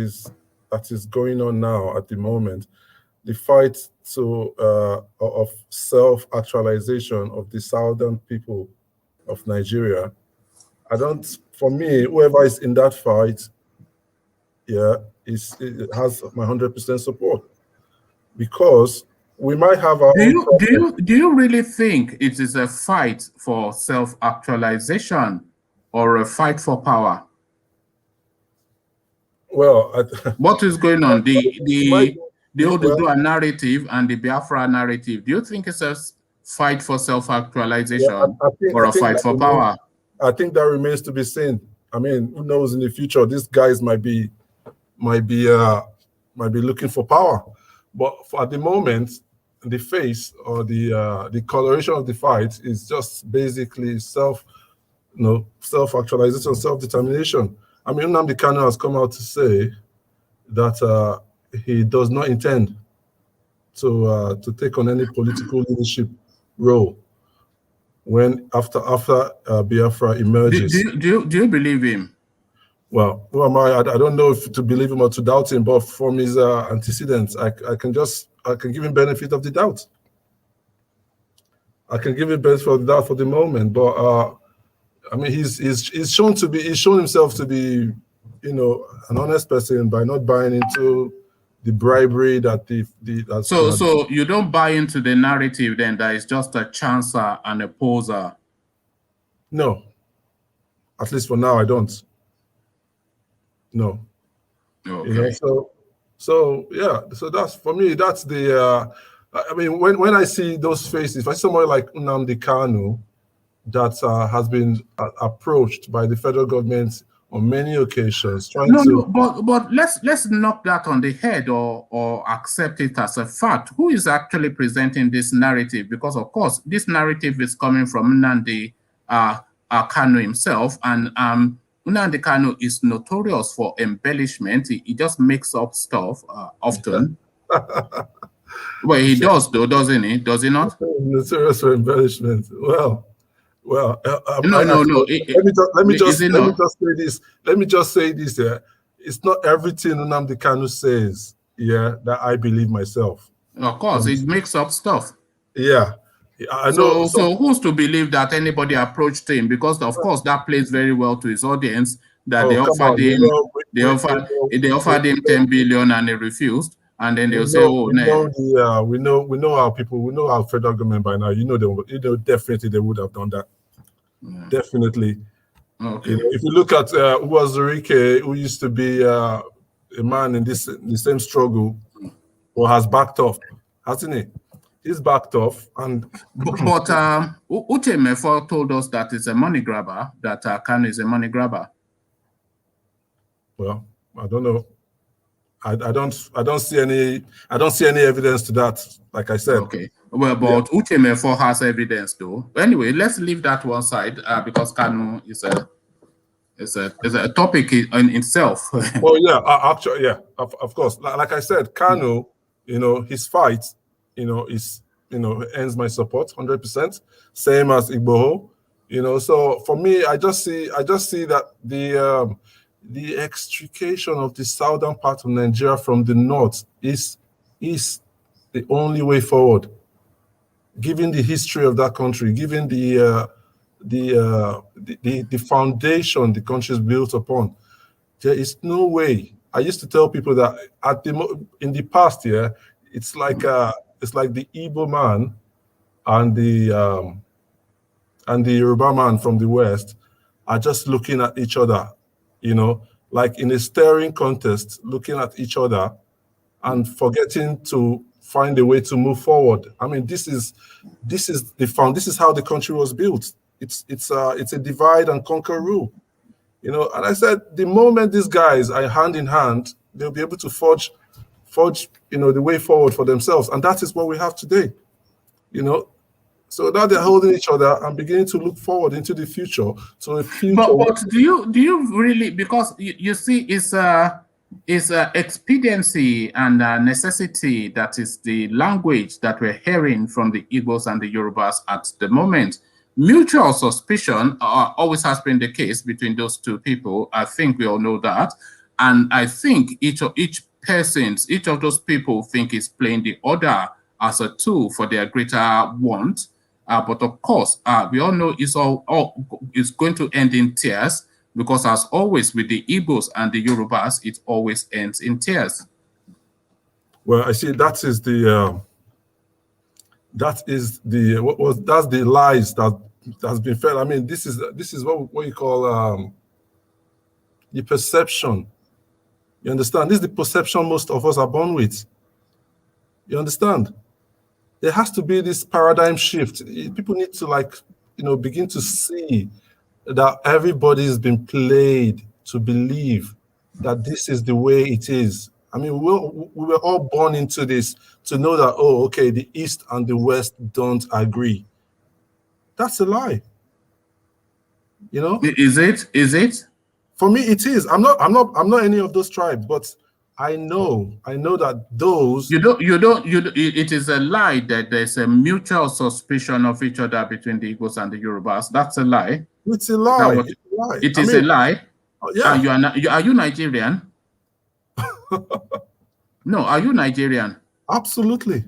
is going on now at the moment, the fight of self-actualization of the southern people of Nigeria. For me, whoever is in that fight, it has my 100% support, because we might have our do you really think it is a fight for self-actualization or a fight for power? Well, what is going on? The Oduduwa narrative and the Biafra narrative. Do you think it's a fight for self-actualization or a fight for power? I think that remains to be seen. I mean, who knows in the future? These guys might be looking for power, but at the moment, the face or the coloration of the fight is just basically self-actualization, self-determination. I mean, Nnamdi Kanu has come out to say that he does not intend to take on any political leadership role after Biafra emerges. Do you believe him? Well, who am I? I don't know if to believe him or to doubt him, but from his antecedents, I can give him benefit of the doubt. I can give him benefit of the doubt for the moment, but I mean, he's shown himself to be, an honest person by not buying into the bribery that So you don't buy into the narrative then that is just a chancer and a poser? No, at least for now, I don't. No. Okay. So yeah. So that's for me. That's the I mean, when I see those faces, if I see somebody like Nnamdi Kanu that has been approached by the federal government on many occasions, no, but let's knock that on the head or accept it as a fact. Who is actually presenting this narrative? Because of course, this narrative is coming from Nnamdi Kanu himself, and Nnamdi Kanu is notorious for embellishment. He just makes up stuff often. Well, he does though, doesn't he? Does he not? Notorious for embellishment. Well. No. Let me just say this. Let me just say this. Yeah, it's not everything Nnamdi Kanu says. Yeah, that I believe myself. Of course, it makes up stuff. Yeah, I know. So who's to believe that anybody approached him? Because of course that plays very well to his audience. That they offered him, they offered him 10 billion and he refused. And then they'll say, "Oh, no." We know our people. We know our federal government by now. Definitely they would have done that. Yeah. Definitely. Okay. If you look at Uwazurike, who used to be a man in the same struggle, or has backed off, hasn't he? He's backed off, and but Uchemefo told us that it's a money grabber. That Kanu is a money grabber. Well, I don't know. I don't see any evidence to that, like I said. Okay. Well, but yeah. Uchemefo has evidence though. Anyway, let's leave that one side because Kanu is a topic in itself. Well, yeah, actually, yeah, of course. Like I said, Kanu, his fight, earns my support 100%. Same as Igboho, So for me, I just see that the extrication of the southern part of Nigeria from the north is the only way forward. Given the history of that country, given the foundation the country is built upon, there is no way. I used to tell people that in the past year, it's like the Igbo man and the Yoruba man from the west are just looking at each other. Like in a staring contest, looking at each other and forgetting to find a way to move forward. I mean, this is how the country was built. It's a divide and conquer rule, And I said, the moment these guys are hand in hand, they'll be able to forge, the way forward for themselves, and that is what we have today, So now they're holding each other and beginning to look forward into the future. So the future. But do you really, because you see, it's expediency and necessity that is the language that we're hearing from the Igbos and the Yorubas at the moment. Mutual suspicion always has been the case between those two people. I think we all know that, and I think each of those people think is playing the other as a tool for their greater want. But of course, we all know it's going to end in tears, because as always with the Igbos and the Yorubas, it always ends in tears. Well, I see that's the lies that's been fed. I mean, this is what you call the perception. You understand? This is the perception most of us are born with. You understand? There has to be this paradigm shift. People need to begin to see that everybody's been played to believe that this is the way it is. I mean, we were all born into this to know that, oh, okay, the East and the West don't agree. That's a lie. Is it? For me, it is. I'm not any of those tribes, but I know that those it is a lie that there's a mutual suspicion of each other between the Igbos and the Yorubas. That's a lie. It's a lie. It is a lie. Yeah. Are you Nigerian? No, are you Nigerian? Absolutely.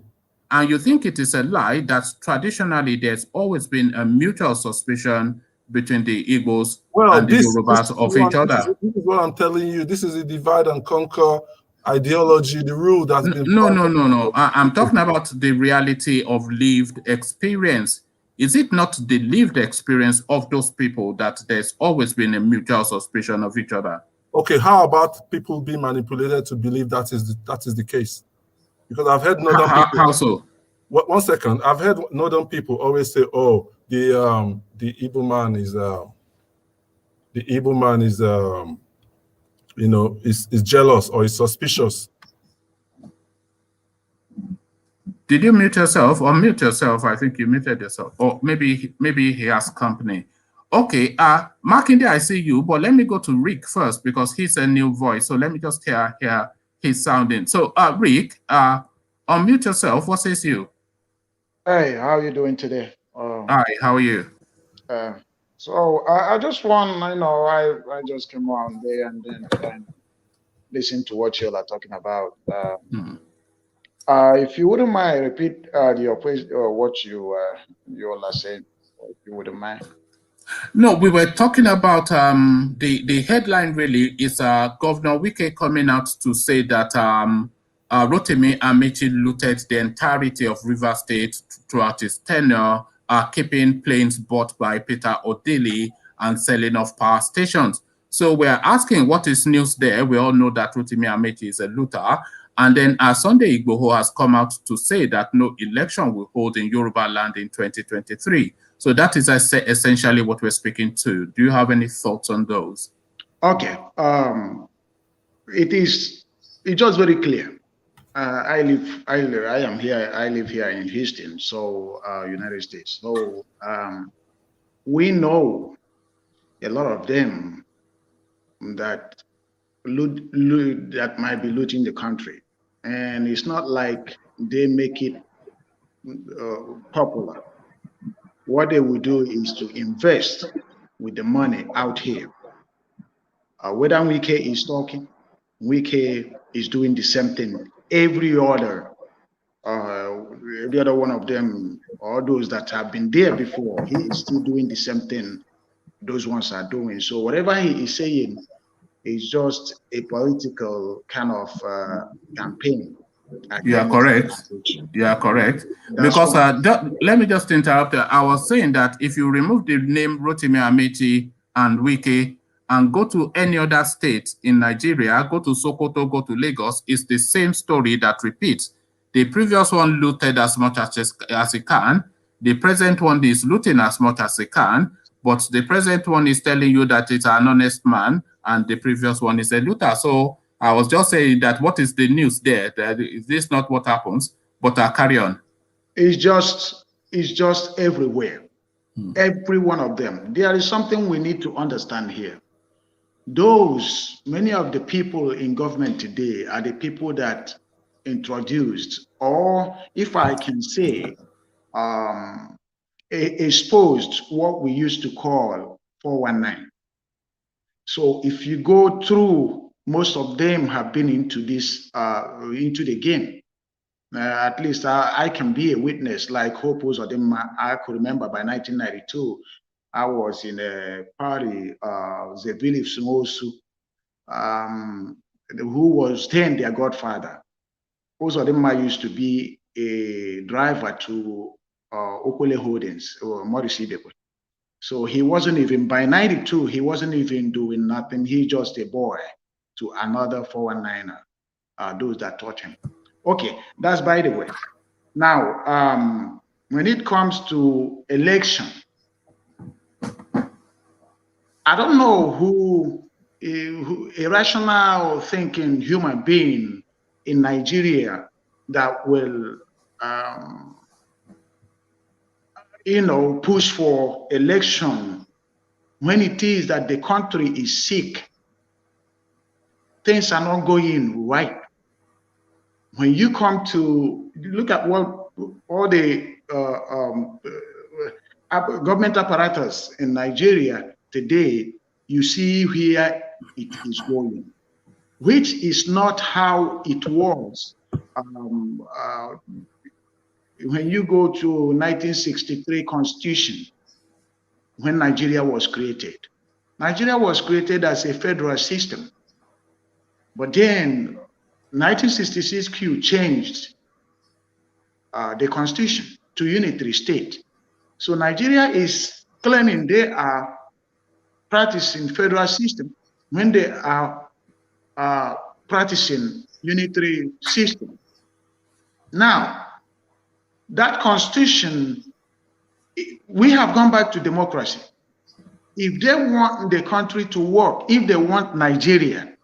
And you think it is a lie that traditionally there's always been a mutual suspicion between the Igbos and the Yorubas of each other? This is what I'm telling you. This is a divide and conquer ideology, the rule that's been... No. I'm talking about the reality of lived experience. Is it not the lived experience of those people that there's always been a mutual suspicion of each other? Okay, how about people being manipulated to believe that is the case? Because I've heard how so? One second. I've heard northern people always say, "Oh, the Igbo man is you know, is jealous or is suspicious." Did you mute yourself or mute yourself? I think you muted yourself. Or maybe he has company. Okay, Makinde, I see you, but let me go to Rick first because he's a new voice. So let me just hear his sounding. So Rick, unmute yourself. What says you? Hey, how are you doing today? Hi, how are you? So I just want, I just came on there and then try and listen to what you all are talking about. If you wouldn't mind, repeat what you all are saying, if you wouldn't mind. No, we were talking about the headline really is Governor Wike coming out to say that ROTIMI Amaechi looted the entirety of River State throughout his tenure, keeping planes bought by Peter Odili and selling off power stations. So we're asking what is news there. We all know that ROTIMI Amaechi is a looter. And then Sunday Igboho has come out to say that no election will hold in Yorubaland in 2023. So that is essentially what we're speaking to. Do you have any thoughts on those? Okay. It's just very clear. I live here in Houston, so United States. So we know a lot of them that that might be looting the country, and it's not like they make it popular. What they will do is to invest with the money out here. Whether Wike is talking, Wike is doing the same thing. Every other one of them, or those that have been there before, he is still doing the same thing those ones are doing. So whatever he is saying is just a political kind of campaign. You are correct. You are correct. Because let me just interrupt. I was saying that if you remove the name ROTIMI Amaechi and Wike and go to any other state in Nigeria, go to Sokoto, go to Lagos, it's the same story that repeats. The previous one looted as much as he can. The present one is looting as much as he can. But the present one is telling you that it's an honest man, and the previous one is a looter. So I was just saying that what is the news there? That is this not what happens? But carry on. It's just everywhere. Every one of them. There is something we need to understand here. Many of the people in government today are the people that introduced, or if I can say, exposed what we used to call 419. So if you go through, most of them have been into this, into the game. At least I can be a witness, like Hope Uzodimma. I could remember by 1992, I was in a party, Zebili Sumosu, who was then their godfather. Uzodimma used to be a driver to Okwele Holdings, or Morris Ibekwe. So he wasn't even, by 92, he wasn't even doing nothing. He's just a boy to another 419er, those that taught him. Okay, that's by the way. Now, when it comes to election, I don't know who a rational thinking human being in Nigeria that will, push for election when it is that the country is sick, things are not going right. When you come to look at what all the government apparatus in Nigeria today, you see where it is going, which is not how it was. When you go to 1963 Constitution, when Nigeria was created as a federal system. But then 1966 Q changed the Constitution to unitary state. So Nigeria is claiming they are practicing federal system when they are practicing unitary system. Now, that constitution, we have gone back to democracy. If they want the country to work, if they want Nigeria,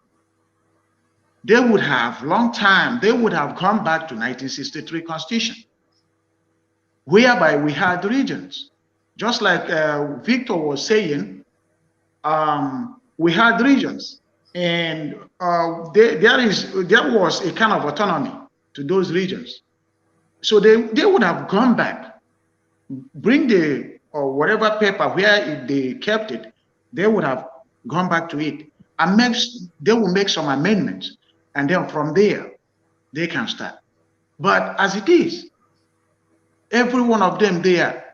they would have, long time, they would have gone back to 1963 constitution, whereby we had regions. Just like Victor was saying, we had regions, and there was a kind of autonomy to those regions. So they would have gone back, bring the or whatever paper where they kept it, they would have gone back to it, and they will make some amendments, and then from there they can start. But as it is, every one of them they are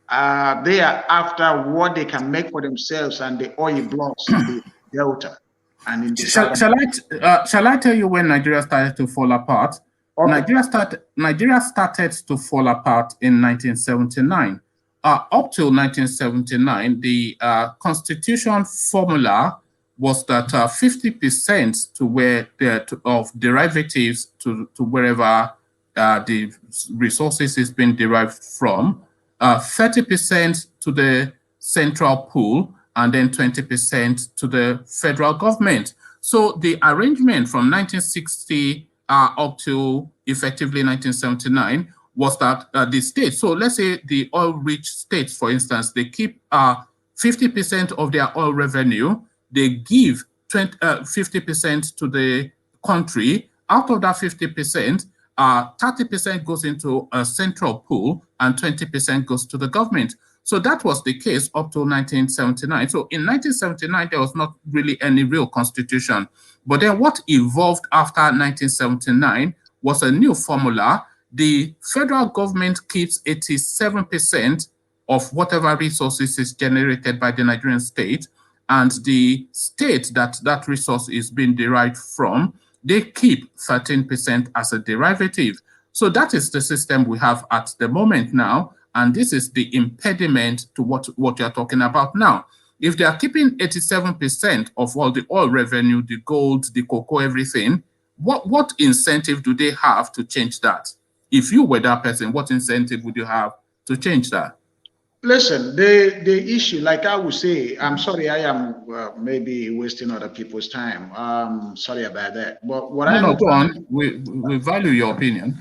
after what they can make for themselves and the oil blocks in the delta and in the shall I tell you when Nigeria started to fall apart? Okay. Nigeria started to fall apart in 1979. Up till 1979, the constitution formula was that 50% to where of derivatives to wherever the resources is being derived from, 30% to the central pool, and then 20% to the federal government. So the arrangement from 1960 up to effectively 1979 was that the states, so let's say the oil-rich states, for instance, they keep 50% of their oil revenue, they give 50% to the country. Out of that 50%, 30% goes into a central pool and 20% goes to the government. So that was the case up to 1979. So in 1979, there was not really any real constitution. But then what evolved after 1979 was a new formula. The federal government keeps 87% of whatever resources is generated by the Nigerian state, and the state that resource is being derived from, they keep 13% as a derivative. So that is the system we have at the moment now, and this is the impediment to what you're talking about now. If they are keeping 87% of all the oil revenue, the gold, the cocoa, everything, what incentive do they have to change that? If you were that person, what incentive would you have to change that? Listen, the issue, like I would say, I'm sorry, I am maybe wasting other people's time. Sorry about that. But what go on. We value your opinion.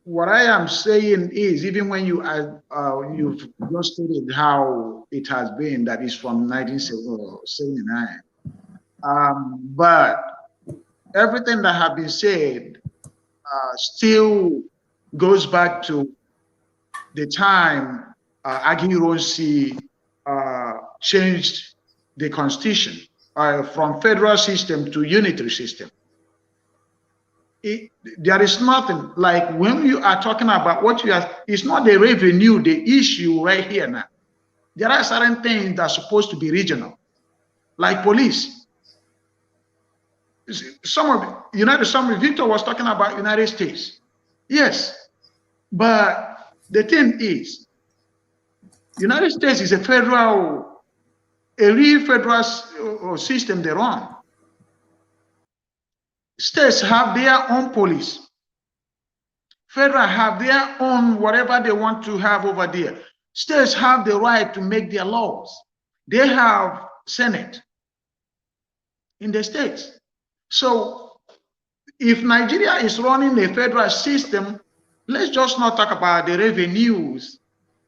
What I am saying is, even when you've just stated how it has been, that is from 1979. But everything that has been said still goes back to the time Aguirre changed the constitution from federal system to unitary system. There is nothing like when you are talking about what you are, it's not the revenue, the issue right here now. There are certain things that are supposed to be regional, like police. Victor was talking about United States. Yes, but the thing is, United States is a real federal system they run. States have their own police. Federal have their own whatever they want to have over there. States have the right to make their laws. They have Senate in the states. So if Nigeria is running a federal system, let's just not talk about the revenues,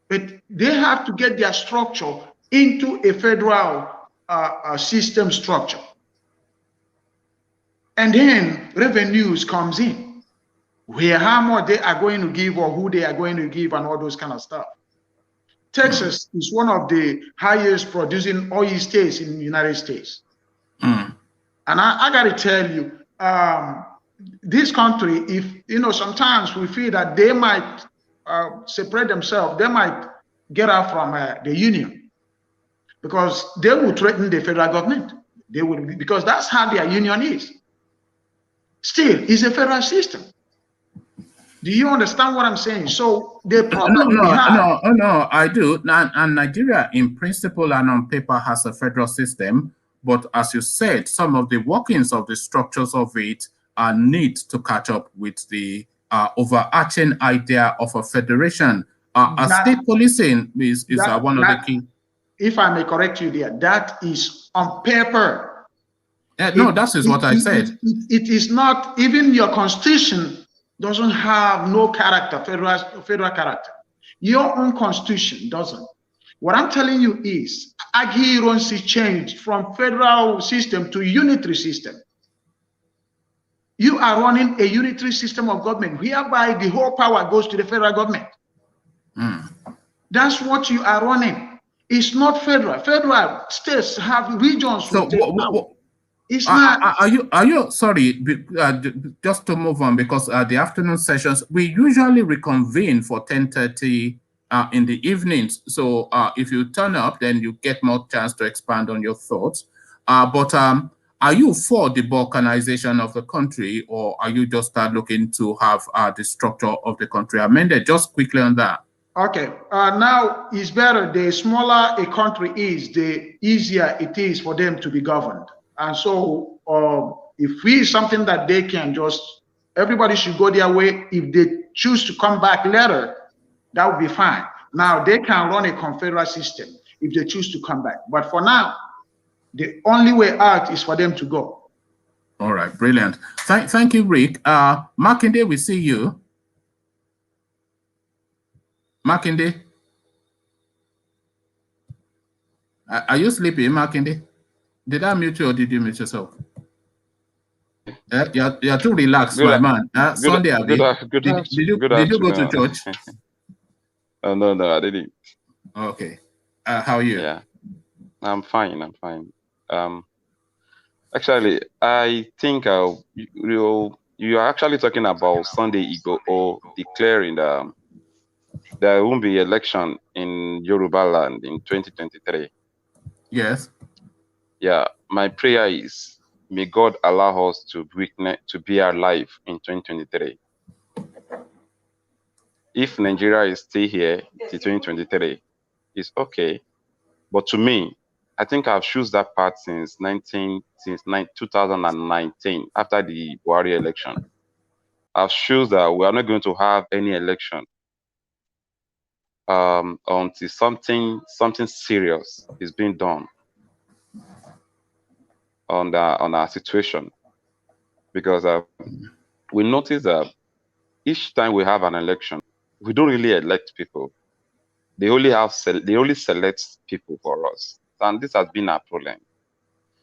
but they have to get their structure into a federal system structure. And then revenues comes in, where how much they are going to give or who they are going to give and all those kind of stuff. Texas is one of the highest producing oil states in the United States. And I got to tell you, this country, if, sometimes we feel that they might separate themselves, they might get out from the union because they will threaten the federal government. They will, because that's how their union is. Still, it's a federal system. Do you understand what I'm saying? So the problem No, I do. And Nigeria, in principle and on paper, has a federal system. But as you said, some of the workings of the structures of it need to catch up with the overarching idea of a federation. State policing is one of the key. If I may correct you there, that is on paper. No, that is what I said. It is not, even your constitution doesn't have no character, federal character. Your own constitution doesn't. What I'm telling you is, Agironsi changed from federal system to unitary system. You are running a unitary system of government, whereby the whole power goes to the federal government. That's what you are running. It's not federal. Federal states have regions. So it's not. Are you sorry? Just to move on, because the afternoon sessions we usually reconvene for 10:30 in the evenings. So if you turn up, then you get more chance to expand on your thoughts. But are you for the balkanization of the country, or are you just looking to have the structure of the country amended? Just quickly on that. Okay, now it's better. The smaller a country is, the easier it is for them to be governed. And so if we something that they can just, everybody should go their way. If they choose to come back later, that would be fine. Now they can run a confederal system if they choose to come back. But for now, the only way out is for them to go. All right, brilliant. Thank you, Rick. Makinde, we see you. Makinde, are you sleeping, Makinde? Did I mute you or did you mute yourself? You're too relaxed, my man. Sunday, did you go to church? No, I didn't. Okay. How are you? Yeah, I'm fine. Actually, I think you are actually talking about Sunday Igboho declaring there won't be election in Yorubaland in 2023. Yes. Yeah, my prayer is, may God allow us to be alive in 2023. If Nigeria is still here till 2023, it's okay. But to me, I think I've chosen that path since 2019, after the Buhari election. I've chosen that we are not going to have any election until something serious is being done on our situation, because we notice that each time we have an election, we don't really elect people. They only select people for us, and this has been our problem.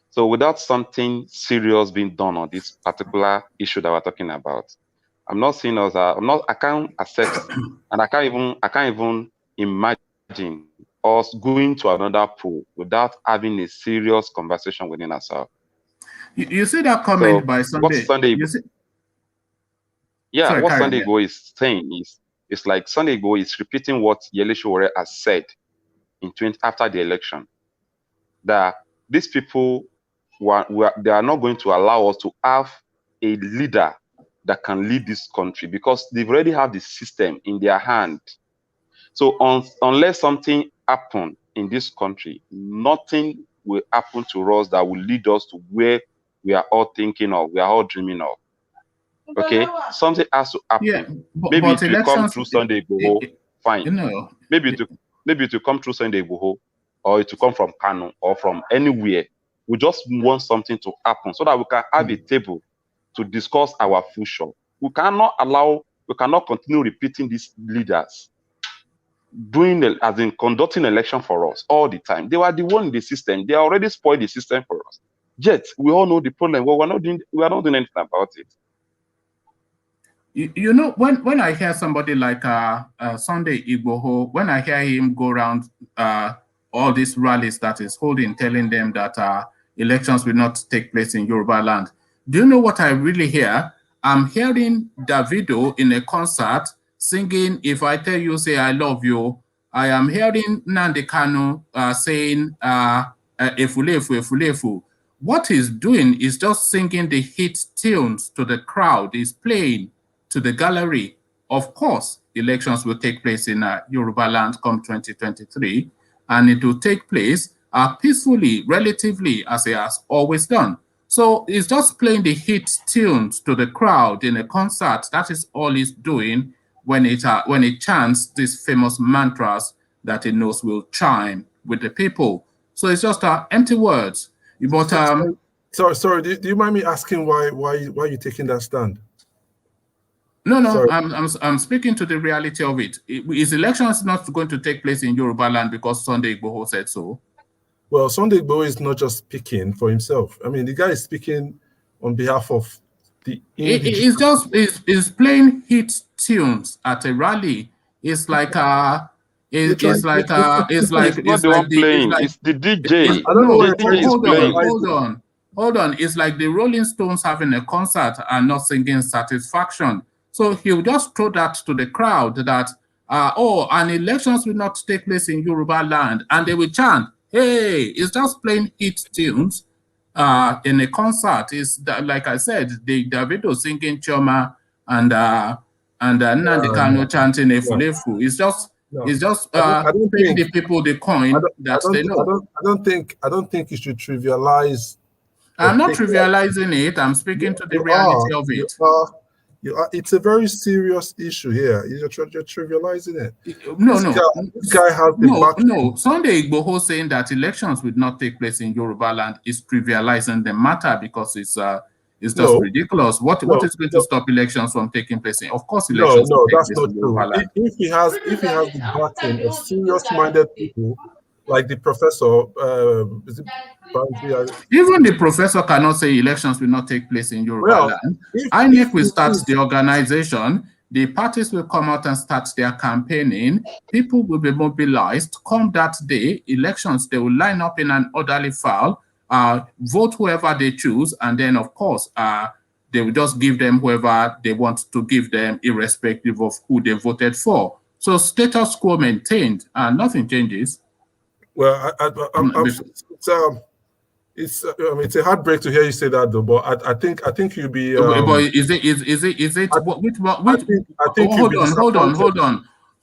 So without something serious being done on this particular issue that we're talking about, I'm not seeing us. I can't accept, and I can't even imagine us going to another pool without having a serious conversation within ourselves. You see that comment by Sunday? What Sunday Igboho is saying is, it's like Sunday Igboho is repeating what Yele Sowore has said after the election, that these people they are not going to allow us to have a leader that can lead this country, because they've already have the system in their hand. So unless something happens in this country, nothing will happen to us that will lead us to where we are all thinking of, we are all dreaming of. Okay, something has to happen. Yeah, maybe it will come through Sunday Igboho, fine. Maybe it will come through Sunday Igboho, or it will come from Kano or from anywhere. We just want something to happen so that we can have a table to discuss our future. We cannot continue repeating these leaders conducting election for us all the time. They were the one in the system. They already spoiled the system for us. Yet we all know the problem. Well, we are not doing anything about it. You know, when I hear somebody like Sunday Igboho, when I hear him go around all these rallies that is holding, telling them that elections will not take place in Yorubaland, do you know what I really hear? I'm hearing Davido in a concert singing "If I Tell You, Say I Love You." I am hearing Nnamdi Kanu saying "Efulefu, Efulefu." What he's doing is just singing the hit tunes to the crowd. He's playing to the gallery. Of course, elections will take place in Yorubaland come 2023, and it will take place peacefully, relatively, as it has always done. So it's just playing the hit tunes to the crowd in a concert. That is all he's doing when it chants these famous mantras that he knows will chime with the people. So it's just empty words. But sorry. Do you mind me asking why you taking that stand? No, I'm speaking to the reality of it. His election is not going to take place in Yorubaland because Sunday Igboho said so. Well, Sunday Igboho is not just speaking for himself. I mean, the guy is speaking on behalf of the indigenous. He's playing hit tunes at a rally. It's like it's like the DJ. I don't know. Hold on. It's like the Rolling Stones having a concert and not singing Satisfaction. So he'll just throw that to the crowd that and elections will not take place in Yorubaland, and they will chant, hey, it's just playing hit tunes in a concert. Is that, like I said, the Davido singing Choma and Nnamdi Kanu chanting Efulefu. It's just paying the people the coin that they know. I don't think you should trivialize. I'm not trivializing it. I'm speaking to the reality of it. It's a very serious issue here. You're trivializing it. This guy has No. Sunday Igboho saying that elections would not take place in Yorubaland is trivializing the matter because it's just ridiculous. What is going to stop elections from taking place? Of course, elections. No, that's not true. If he has the backing of serious-minded people like the professor, even the professor cannot say elections will not take place in Yorubaland. INEC will start the organization. The parties will come out and start their campaigning. People will be mobilized. Come that day, elections, they will line up in an orderly file, vote whoever they choose, and then, of course, they will just give them whoever they want to give them, irrespective of who they voted for. So status quo maintained, and nothing changes. Well, it's a heartbreak to hear you say that, though. But I think you'll be. But is it?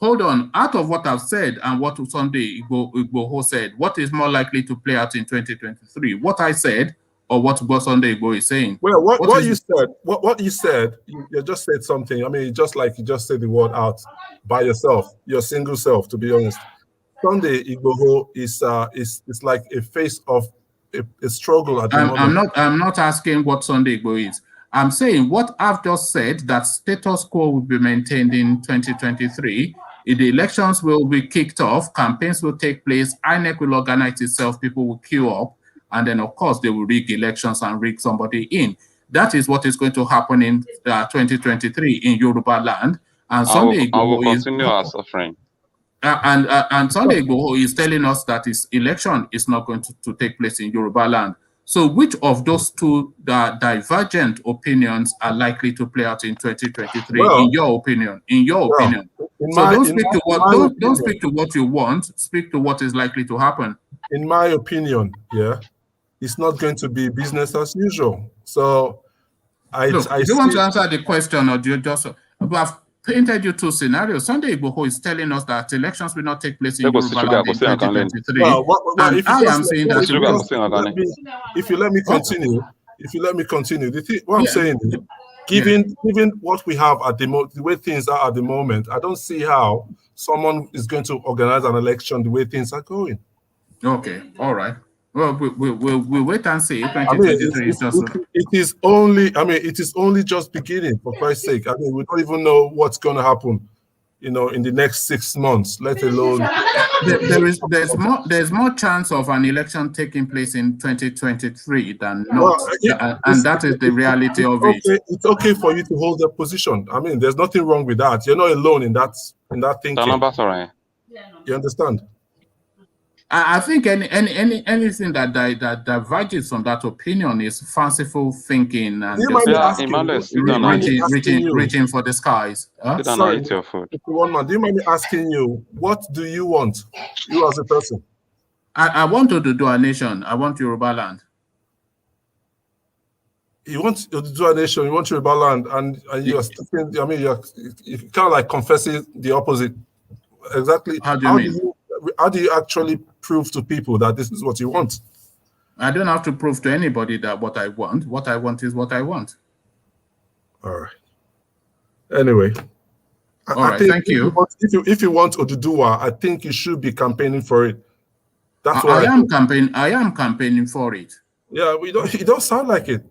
Hold on. Out of what I've said and what Sunday Igboho said, what is more likely to play out in 2023? What I said, or what Sunday Igboho is saying? Well, what you said, you just said something. I mean, just like you just said the word out by yourself, your single self. To be honest, Sunday Igboho is like a face of a struggle at the moment. I'm not asking what Sunday Igboho is. I'm saying what I've just said, that status quo will be maintained in 2023. The elections will be kicked off, campaigns will take place, INEC will organize itself, people will queue up, and then, of course, they will rig elections and rig somebody in. That is what is going to happen in 2023 in Yorubaland. And Sunday Igboho will continue our suffering. And Sunday Igboho is telling us that his election is not going to take place in Yorubaland. So which of those two divergent opinions are likely to play out in 2023, in your opinion? So don't speak to what you want, speak to what is likely to happen. In my opinion, it's not going to be business as usual. So do you want to answer the question, or do you just... I've painted you two scenarios. Sunday Igboho is telling us that elections will not take place in Yorubaland in 2023. And I am saying that... If you let me continue, what I'm saying is, given what we have at the way things are at the moment, I don't see how someone is going to organize an election the way things are going. Okay, all right. Well, we'll wait and see. 2023 it is only just beginning, for Christ's sake. I mean, we don't even know what's going to happen, in the next 6 months, let alone. There's more chance of an election taking place in 2023 than not, and that is the reality of it. It's okay for you to hold that position. I mean, there's nothing wrong with that. You're not alone in that thinking. You understand? I think anything that diverges from that opinion is fanciful thinking and reaching for the skies. Sorry, do you mind me asking you, what do you want, you as a person? I want to do a nation. I want Yorubaland. You want to do a nation, you want Yorubaland, and you're speaking, I mean, you're kind of like confessing the opposite. Exactly. How do you mean? How do you actually prove to people that this is what you want? I don't have to prove to anybody that what I want is what I want. All right. Anyway, I think thank you. If you want Oduduwa, I think you should be campaigning for it. That's what I am campaigning for it. Yeah, you don't sound like it.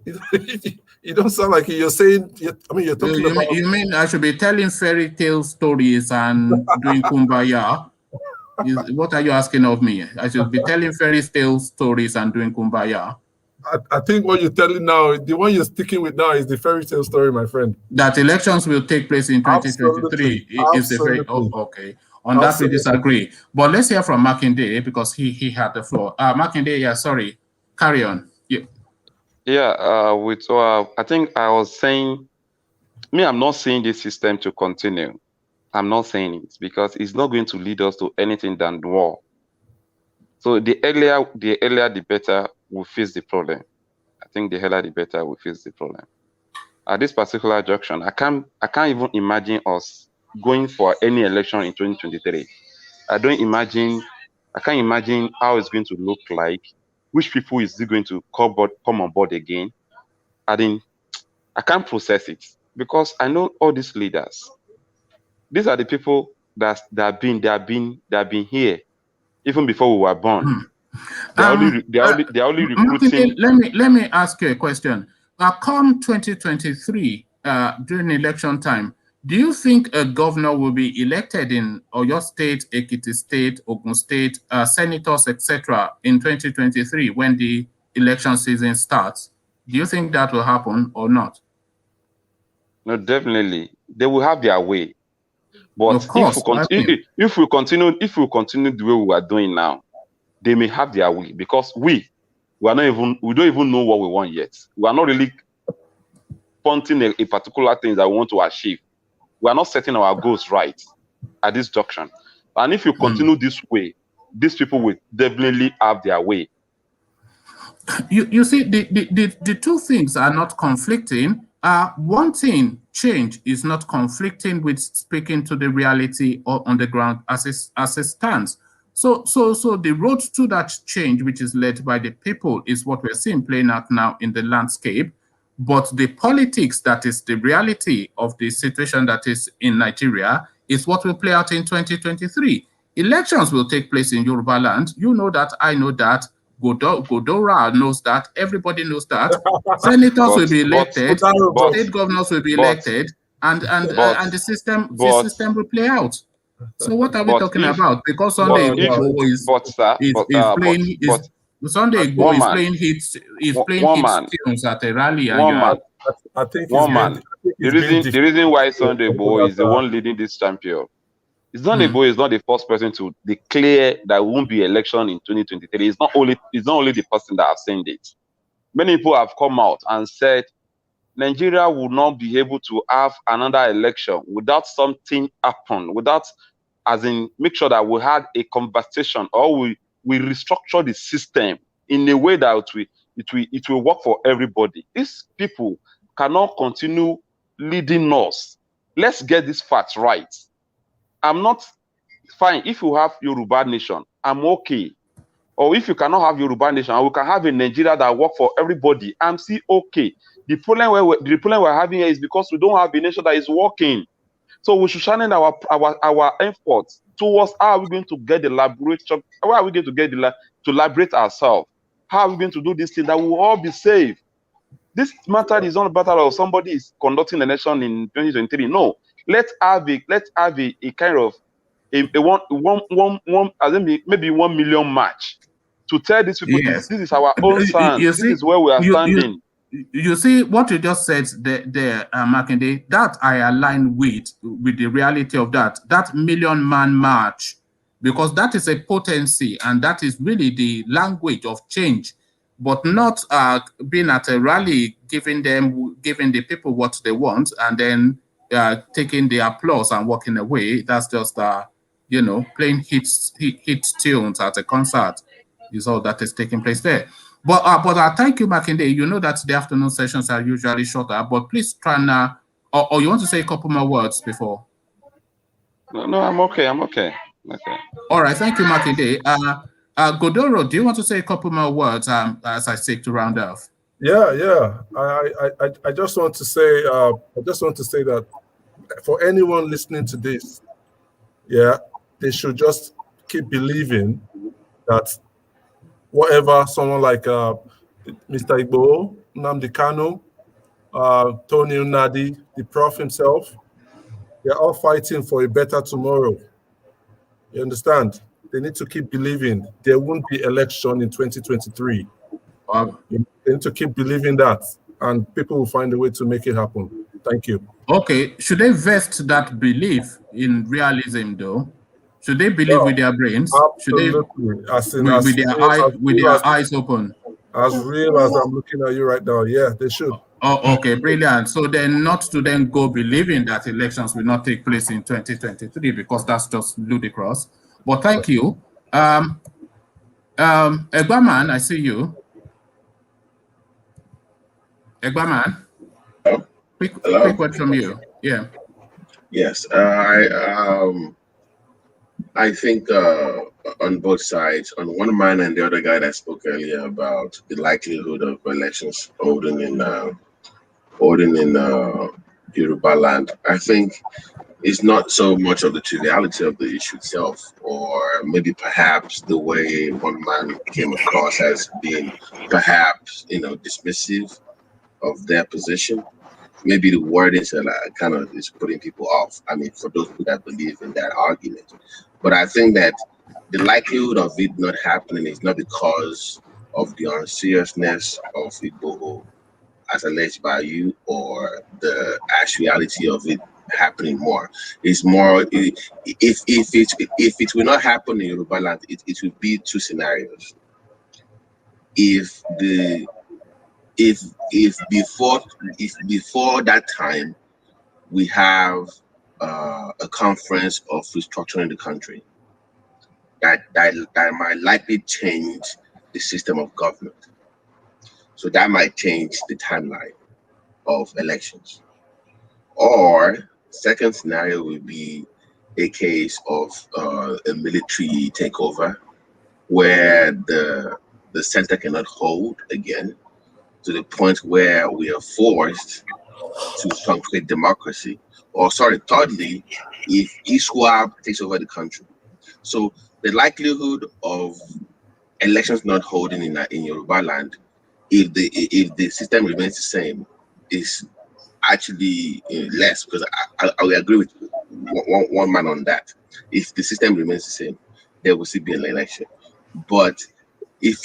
You don't sound like it. You're saying, I mean, you're talking about. You mean I should be telling fairy tale stories and doing kumbaya? What are you asking of me? I should be telling fairy tale stories and doing kumbaya? I think what you're telling now, the one you're sticking with now is the fairy tale story, my friend. That elections will take place in 2023 is the very okay. On that we disagree. But let's hear from Makinde because he had the floor. Makinde, yeah, sorry. Carry on. Yeah, I think I was saying, I'm not saying this system to continue. I'm not saying it because it's not going to lead us to anything than war. So the earlier, the better we face the problem. I think the earlier, the better we face the problem. At this particular junction, I can't even imagine us going for any election in 2023. I can't imagine how it's going to look like. Which people is it going to come on board again? I can't process it because I know all these leaders. These are the people that have been here even before we were born. They're only recruiting. Let me ask you a question. Come 2023, during election time, do you think a governor will be elected in Oyo State, Ekiti State, Ogun State, senators, etc., in 2023 when the election season starts? Do you think that will happen or not? No, definitely. They will have their way. But of course, if we continue the way we are doing now, they may have their way because we don't even know what we want yet. We are not really pointing a particular thing that we want to achieve. We are not setting our goals right at this junction. And if you continue this way, these people will definitely have their way. You see, the two things are not conflicting. One thing, change, is not conflicting with speaking to the reality on the ground as it stands. So the road to that change, which is led by the people, is what we're seeing playing out now in the landscape. But the politics, that is the reality of the situation that is in Nigeria, is what will play out in 2023. Elections will take place in Yorubaland. You know that, I know that. Godora knows that. Everybody knows that. Senators will be elected. State governors will be elected, and the system will play out. So what are we talking about? Because Sunday Igboho is playing hits tunes at a rally. I think the reason why Sunday Igboho is the one leading this champion. Sunday Igboho is not the first person to declare that there won't be election in 2023. It's not only the person that has said it. Many people have come out and said Nigeria will not be able to have another election without something happen, without, as in, make sure that we had a conversation or we restructure the system in a way that it will work for everybody. These people cannot continue leading us. Let's get this fact right. I'm not fine if you have Yoruba nation. I'm okay. Or if you cannot have Yoruba nation, we can have a Nigeria that work for everybody. I'm still okay. The problem we're having here is because we don't have a nation that is working. So we should channel our efforts towards how are we going to get the liberation? How are we going to get to liberate ourselves? How are we going to do this thing that we will all be safe? This matter is not a matter of somebody is conducting the nation in 2023. No, let's have a kind of maybe 1 million march to tell these people this is our own stand. This is where we are standing. You see what you just said there, Makinde, that I align with the reality of that 1 million man march, because that is a potency and that is really the language of change, but not being at a rally giving the people what they want and then taking the applause and walking away. That's just playing hit tunes at a concert is all that is taking place there. But thank you, Makinde. You know that the afternoon sessions are usually shorter, but please try now. Or you want to say a couple more words before? No, I'm okay. I'm okay. Okay. All right. Thank you, Makinde. Godoro, do you want to say a couple more words as I seek to round off? Yeah. I just want to say, that for anyone listening to this, they should just keep believing that whatever someone like Mr. Igboho, Nnamdi Kanu, Tony Unadi, the Prof himself, they're all fighting for a better tomorrow. You understand? They need to keep believing there won't be election in 2023. They need to keep believing that, and people will find a way to make it happen. Thank you. Okay, should they vest that belief in realism, though? Should they believe with their brains? Absolutely. Should they, with their eyes open? As real as I'm looking at you right now, yeah, they should. Oh, okay, brilliant. So then not to then go believing that elections will not take place in 2023, because that's just ludicrous. But thank you. Egbaman, I see you. Egbaman, quick word from you. Yeah. Yes, I think on both sides, on one man and the other guy that spoke earlier about the likelihood of elections holding in Yorubaland, I think it's not so much of the triviality of the issue itself, or maybe perhaps the way one man came across as being perhaps dismissive of their position. Maybe the word is kind of is putting people off. I mean, for those people that believe in that argument. But I think that the likelihood of it not happening is not because of the unseriousness of Igboho, as alleged by you, or the actuality of it happening more. It's more, if it will not happen in Yorubaland, it will be two scenarios. If before that time we have a conference of restructuring the country, that might likely change the system of government. So that might change the timeline of elections. Or second scenario would be a case of a military takeover, where the center cannot hold again, to the point where we are forced to concrete democracy. Or thirdly, if ISWAP takes over the country. So the likelihood of elections not holding in Yorubaland, if the system remains the same, is actually less, because I will agree with one man on that. If the system remains the same, there will still be an election. But if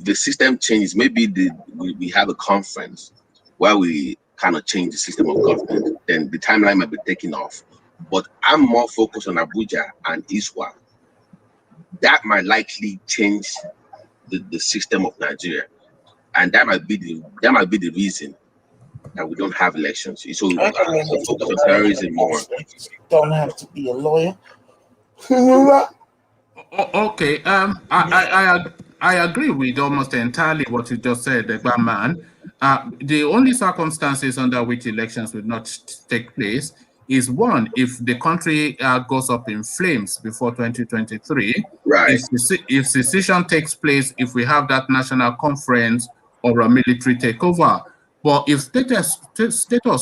the system changes, maybe we have a conference where we kind of change the system of government, then the timeline might be taken off. But I'm more focused on Abuja and ISWA. That might likely change the system of Nigeria, and that might be the reason that we don't have elections. So focus on terrorism more. Don't have to be a lawyer. Okay. I agree with almost entirely what you just said, man. The only circumstances under which elections will not take place is, one, if the country goes up in flames before 2023. Right. If secession takes place, if we have that national conference or a military takeover. But if status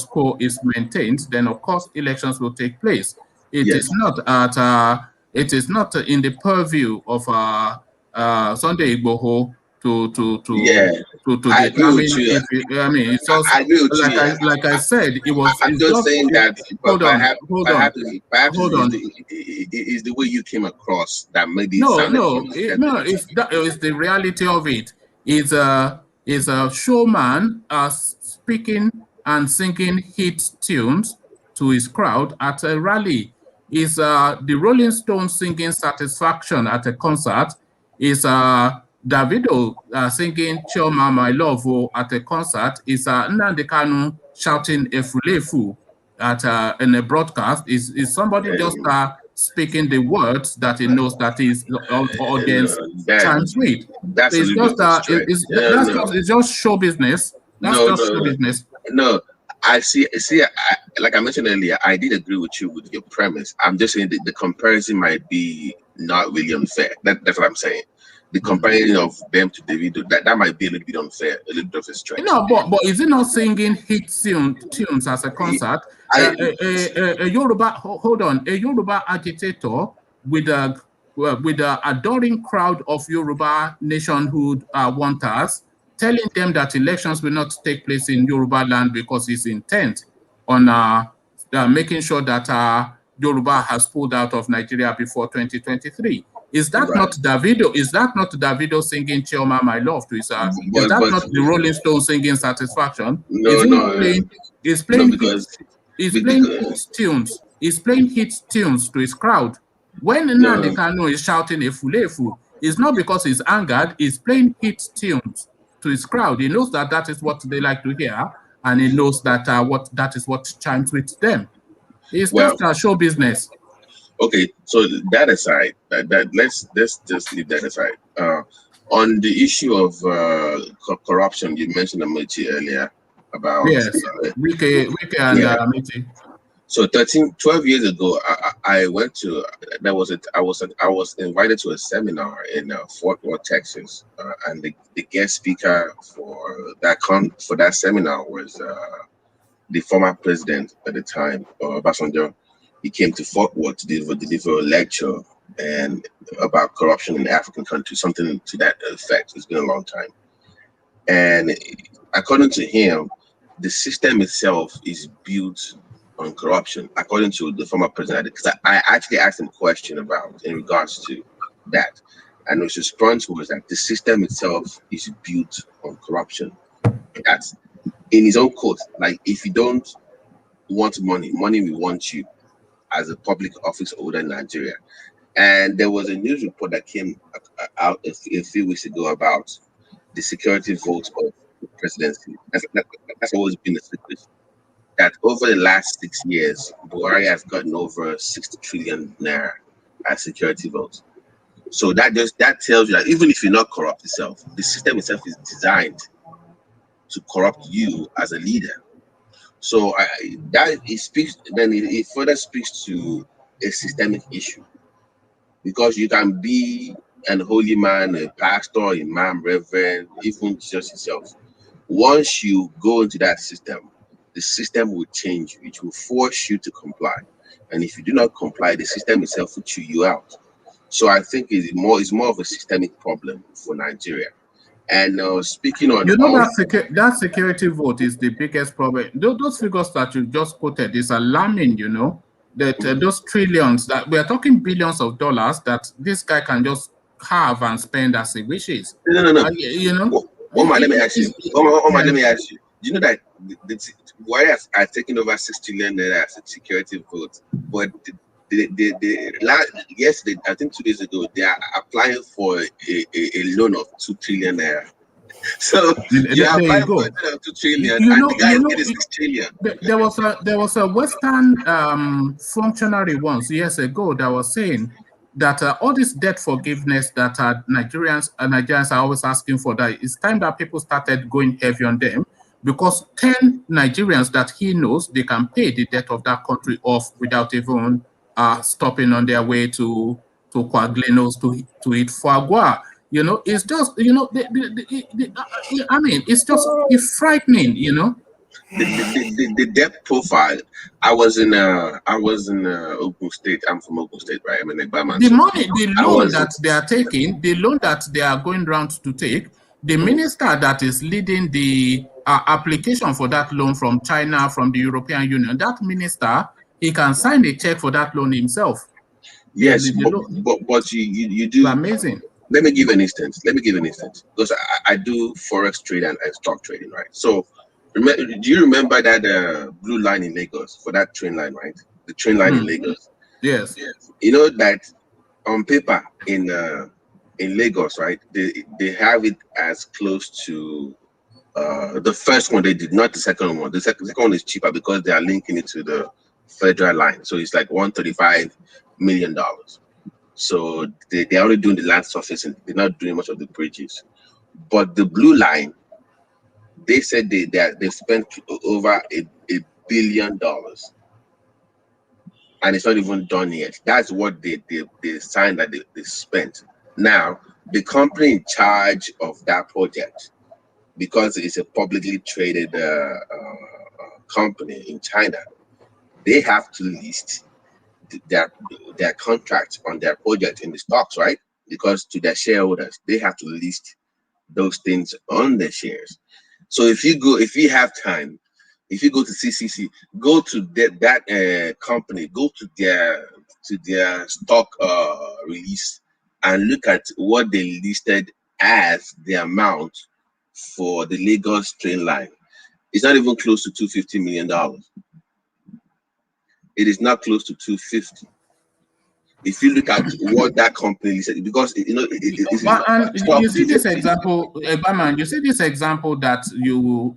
quo is maintained, then of course elections will take place. It is not in the purview of Sunday Igboho to determine. I mean, it's also, like I said, it was. I'm just saying that. Hold on. Perhaps is the way you came across that maybe. It's the reality of it. Is a showman speaking and singing hit tunes to his crowd at a rally. Is the Rolling Stones singing Satisfaction at a concert? Is Davido singing Chioma My Love at a concert? Is Nnamdi Kanu shouting Efulefu in a broadcast? Is somebody just speaking the words that he knows that his audience chimes with? It's just show business. That's show business. No, I see. Like I mentioned earlier, I did agree with you with your premise. I'm just saying that the comparison might be not really unfair. That's what I'm saying. the comparing of them to Davido, that might be a little bit unfair, a little bit of a stretch. No, but is it not singing hit tunes as a concert? A Yoruba, hold on, a Yoruba agitator with a adoring crowd of Yoruba nationhood wanters, telling them that elections will not take place in Yoruba land because he's intent on making sure that Yoruba has pulled out of Nigeria before 2023. Is that not Davido? Is that not Davido singing "Chioma, My Love" to his? Is that not the Rolling Stones singing "Satisfaction"? He's playing hit tunes. He's playing hit tunes to his crowd. When Nnamdi Kanu is shouting "Efulefu," it's not because he's angered. He's playing hit tunes to his crowd. He knows that that is what they like to hear, and he knows that that is what chimes with them. It's just a show business. Okay, so that aside, let's just leave that aside. On the issue of corruption, you mentioned Amaechi earlier about Wike and Amaechi. So 12 years ago, I went to I was invited to a seminar in Fort Worth, Texas, and the guest speaker for that seminar was the former president at the time, Obasanjo. He came to Fort Worth to deliver a lecture and about corruption in African countries, something to that effect. It's been a long time. And according to him, the system itself is built on corruption, according to the former president. Because I actually asked him a question in regards to that. And his response was that the system itself is built on corruption. That's in his own quote, like, if you don't want money will want you, as a public office holder in Nigeria. And there was a news report that came out a few weeks ago about the security vote of the presidency. That's always been a secret. That over the last 6 years, Buhari has gotten over 60 trillion naira as security votes. So that tells you that even if you're not corrupt itself, the system itself is designed to corrupt you as a leader. So it further speaks to a systemic issue, because you can be an holy man, a pastor, imam, reverend, even just yourself. Once you go into that system, the system will change you. It will force you to comply, and if you do not comply, the system itself will chew you out. So I think it's more of a systemic problem for Nigeria. And speaking on, that security vote is the biggest problem. Those figures that you just quoted is alarming. That those trillions, that we are talking billions of dollars that this guy can just have and spend as he wishes. No. Let me ask you. Let me ask you. Do you know that the Warriors are taking over 6 trillion naira as a security vote, but yesterday, I think 2 days ago, they are applying for a loan of 2 trillion naira. So you are applying for a loan of 2 trillion, and the guy is getting 6 trillion. There was a Western functionary once years ago that was saying that all this debt forgiveness that Nigerians are always asking for, that it's time that people started going heavy on them, because 10 Nigerians that he knows, they can pay the debt of that country off without even stopping on their way to Quaglinos to eat foie gras. It's just, it's frightening, The debt profile. I was in Ogun State. I'm from Ogun State, right? I'm in Igboho. The loan that they are taking, the loan that they are going around to take, the minister that is leading the application for that loan from China, from the European Union, that minister, he can sign a check for that loan himself. Yes, but you do. It's amazing. Let me give an instance. Because I do forex trade and stock trading, right? So, do you remember that blue line in Lagos, for that train line, right? The train line in Lagos. Yes. You know that on paper in Lagos, right? They have it as close to the first one they did, not the second one. The second one is cheaper because they are linking it to the federal line. So it's like $135 million. So they're only doing the land surface and they're not doing much of the bridges. But the blue line, they said they spent over $1 billion. And it's not even done yet. That's what they signed that they spent. Now, the company in charge of that project, because it's a publicly traded company in China, they have to list their contract on their project in the stocks, right? Because to their shareholders, they have to list those things on their shares. So if you have time, if you go to CCC, go to that company, go to their stock release, and look at what they listed as the amount for the Lagos train line. It's not even close to $250 million. It is not close to 250. If you look at what that company said, because you see this example, Ebaman, you see this example that you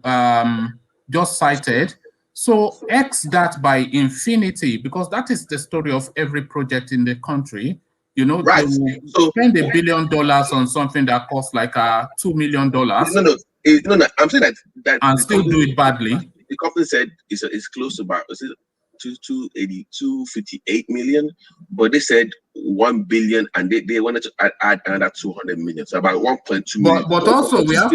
just cited. So X that by infinity, because that is the story of every project in the country. You know, right. They will spend $1 billion on something that costs like $2 million. No. I'm saying that and still do it badly. The company said it's close to about 258 million, but they said 1 billion, and they wanted to add another 200 million, so about 1.2 million. But also we have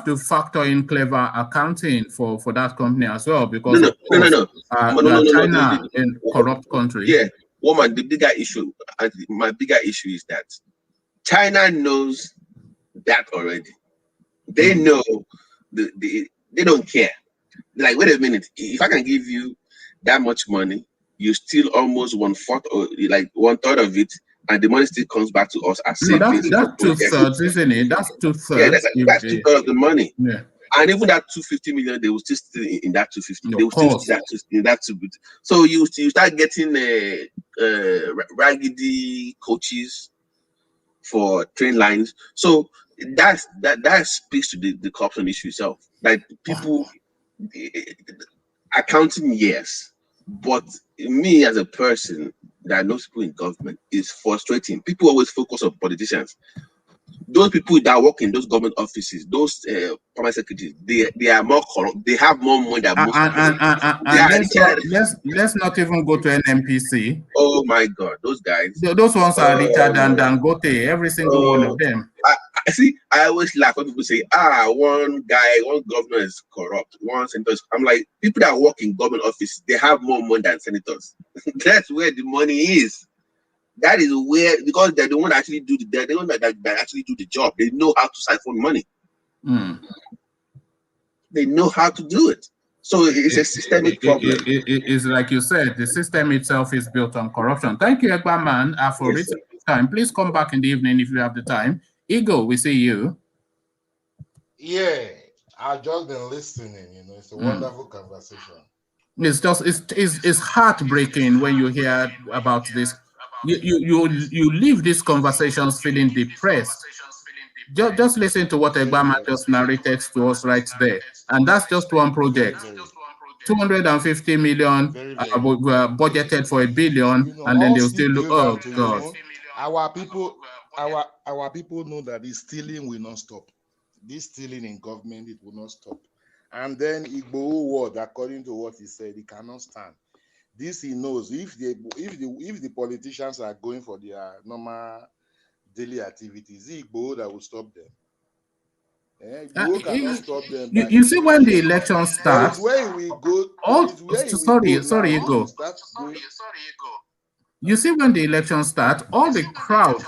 to factor in clever accounting for that company as well, because China in corrupt country. Yeah, woman, my bigger issue is that China knows that already. They know they don't care. They're like, wait a minute, if I can give you that much money, you steal almost 1/4 or like 1/3 of it, and the money still comes back to us as savings. That's 2/3, isn't it? That's 2/3. Yeah, that's 2/3 of the money. Yeah. And even that 250 million, they will still steal in that 250. They will still steal in that 250. So you start getting raggedy coaches for train lines. So that speaks to the corruption issue itself. Like people, accounting, yes, but me as a person that knows people in government is frustrating. People always focus on politicians. Those people that work in those government offices, those permanent secretaries, they are more corrupt. They have more money than most people. Let's not even go to NMPC. Oh my God, those guys. Those ones are richer than Dangote, every single one of them. I always laugh when people say, one governor is corrupt, one senator is. I'm like, people that work in government offices, they have more money than senators. That's where the money is. That is where, because they're the one that actually do that actually do the job. They know how to siphon money. They know how to do it. So it's a systemic problem. It's like you said, the system itself is built on corruption. Thank you, Egbaman, for written time. Please come back in the evening if you have the time. Ego, we see you. Yeah, I've just been listening. It's a wonderful conversation. It's just it's heartbreaking when you hear about this. You leave these conversations feeling depressed. Just listen to what Egbaman just narrated to us right there, and that's just one project. 250 million budgeted for $1 billion, and then they'll still look. Oh God! Our people know that this stealing will not stop. This stealing in government, it will not stop. And then Igboho word, according to what he said, he cannot stand. This he knows. If the politicians are going for their normal daily activities, Igboho that will stop them. Igboho cannot stop them. You see, when the election starts, where we go. Sorry, Ego. You see, when the election starts, all the crowd,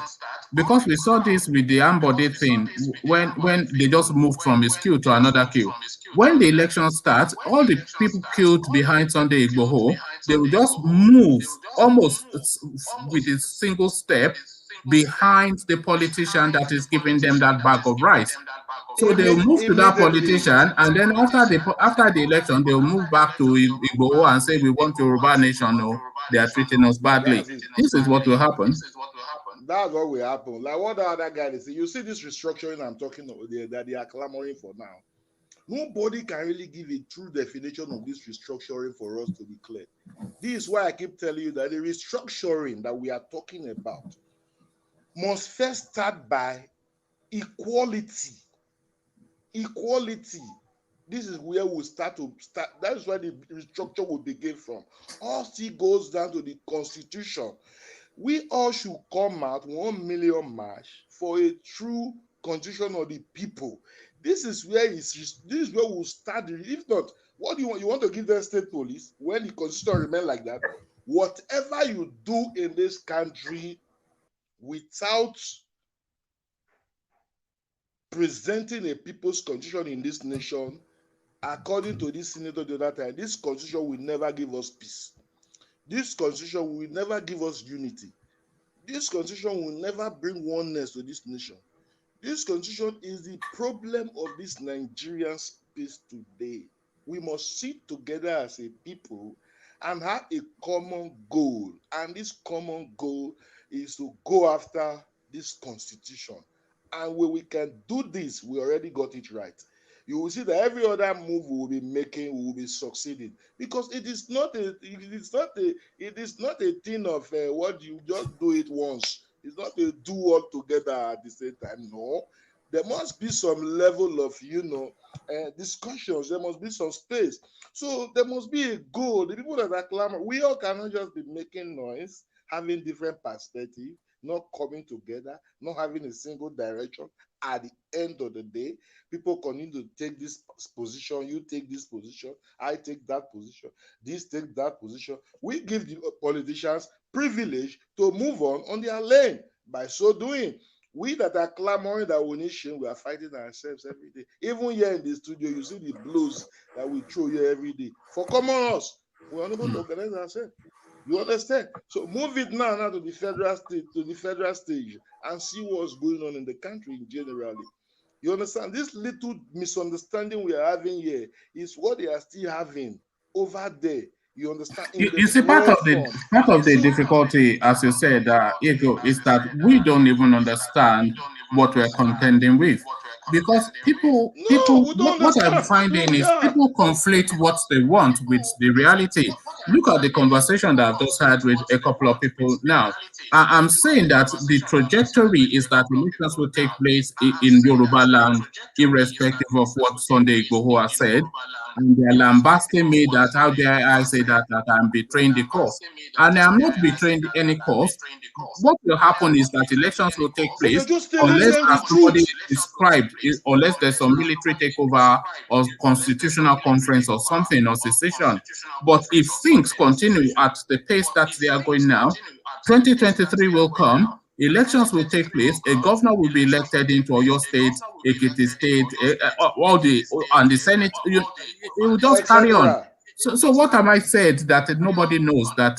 because we saw this with the Ambode thing, when they just moved from a queue to another queue. When the election starts, all the people queued behind Sunday Igboho, they will just move almost with a single step behind the politician that is giving them that bag of rice. So they'll move to that politician, and then after the election, they'll move back to Igboho and say, we want Yoruba nation, or they are treating us badly. This is what will happen. That's what will happen. Like what the other guy say, you see this restructuring I'm talking about that they are clamoring for now. Nobody can really give a true definition of this restructuring for us to be clear. This is why I keep telling you that the restructuring that we are talking about must first start by equality. Equality. This is where we'll start. That's where the restructure will begin from. All still goes down to the constitution. We all should come out 1 million march for a true constitution of the people. This is where we'll start. If not, what do you want? You want to give them state police when the constitution remain like that? Whatever you do in this country without presenting a people's constitution in this nation, according to this senator the other time, this constitution will never give us peace. This constitution will never give us unity. This constitution will never bring oneness to this nation. This constitution is the problem of this Nigerian space today. We must sit together as a people and have a common goal. And this common goal is to go after this constitution. And when we can do this, we already got it right. You will see that every other move we will be making, we will be succeeding, because it is not a thing of what you just do it once. It's not a do all together at the same time. No, there must be some level of discussions. There must be some space. So there must be a goal. The people that are clamoring, we all cannot just be making noise, having different perspectives, not coming together, not having a single direction. At the end of the day, people continue to take this position, you take this position, I take that position, this take that position. We give the politicians privilege to move on their lane. By so doing, we that are clamoring that we need change, we are fighting ourselves every day. Even here in the studio, you see the blows that we throw here every day. For common us, we are not going to organize ourselves. You understand? So move it now to the federal stage, and see what's going on in the country generally. You understand? This little misunderstanding we are having here is what they are still having over there. You understand? You see, part of the difficulty, as you said, Ego, is that we don't even understand what we're contending with. Because what I'm finding is people conflate what they want with the reality. Look at the conversation that I've just had with a couple of people now. I'm saying that the trajectory is that elections will take place in Yorubaland, irrespective of what Sunday Igboho has said. And they're lambasting me that how dare I say that I'm betraying the cause. And I'm not betraying any cause. What will happen is that elections will take place unless, as somebody described, unless there's some military takeover or constitutional conference or something or secession. But if things continue at the pace that they are going now, 2023 will come. Elections will take place. A governor will be elected into Oyo State, Ekiti State, and the Senate. It will just carry on. So what am I said that nobody knows that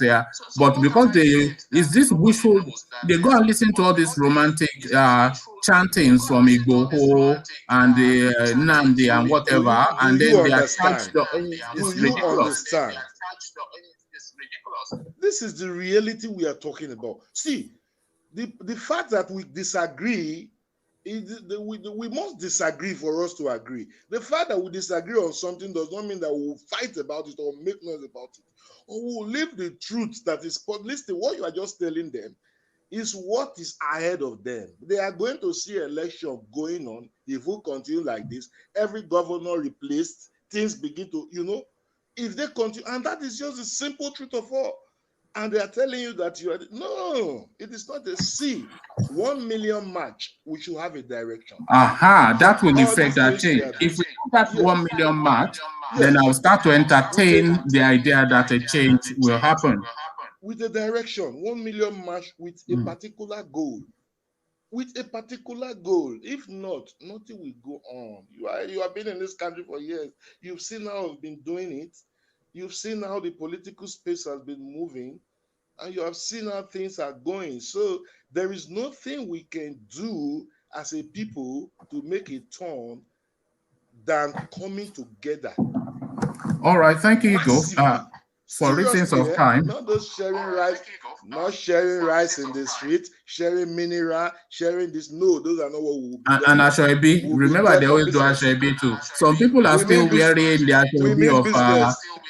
but because is this wishful? They go and listen to all these romantic chantings from Igboho and Nandi and whatever, and then they are charged. It's ridiculous. This is the reality we are talking about. See, the fact that we disagree, we must disagree for us to agree. The fact that we disagree on something does not mean that we'll fight about it or make noise about it. Or we'll leave the truth that is, listen, what you are just telling them is what is ahead of them. They are going to see election going on. If we continue like this, every governor replaced, things begin to, if they continue, and that is just the simple truth of all. And they are telling you that no, it is not a C. 1 million march, we should have a direction. That will effect that change. If we do that 1 million march, then I'll start to entertain the idea that a change will happen. With a direction, 1 million march with a particular goal. With a particular goal. If not, nothing will go on. You have been in this country for years. You've seen how I've been doing it. You've seen how the political space has been moving, and you have seen how things are going. So there is nothing we can do as a people to make a turn than coming together. All right, thank you, Igo. For reasons of time. Not just sharing rice in the street, sharing mineral, sharing this. No, those are not what we will be. And Ashoebi, remember they always do Ashoebi too. Some people are still wearing the Ashoebi of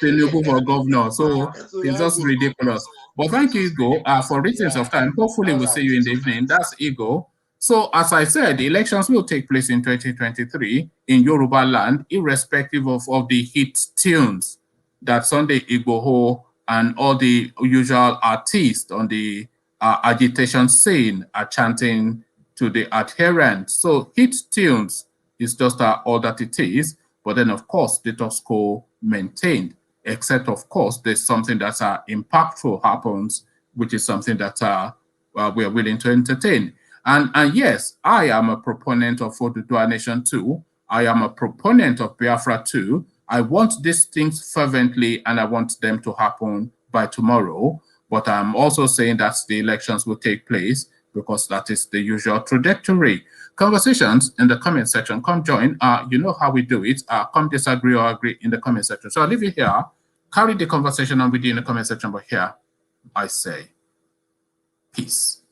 Tinubu for governor. So it's just ridiculous. But thank you, Igo. For reasons of time, hopefully we'll see you in the evening. That's Igo. So as I said, the elections will take place in 2023 in Yorubaland, irrespective of the hit tunes that Sunday Igboho and all the usual artists on the agitation scene are chanting to the adherents. So hit tunes is just all that it is. But then, of course, status quo maintained, except, of course, there's something that's impactful happens, which is something that we are willing to entertain. And yes, I am a proponent of Oduduwa Nation too. I am a proponent of Biafra too. I want these things fervently, and I want them to happen by tomorrow. But I'm also saying that the elections will take place because that is the usual trajectory. Conversations in the comment section. Come join. You know how we do it. Come disagree or agree in the comment section. So I'll leave you here. Carry the conversation on with you in the comment section. But here, I say, peace.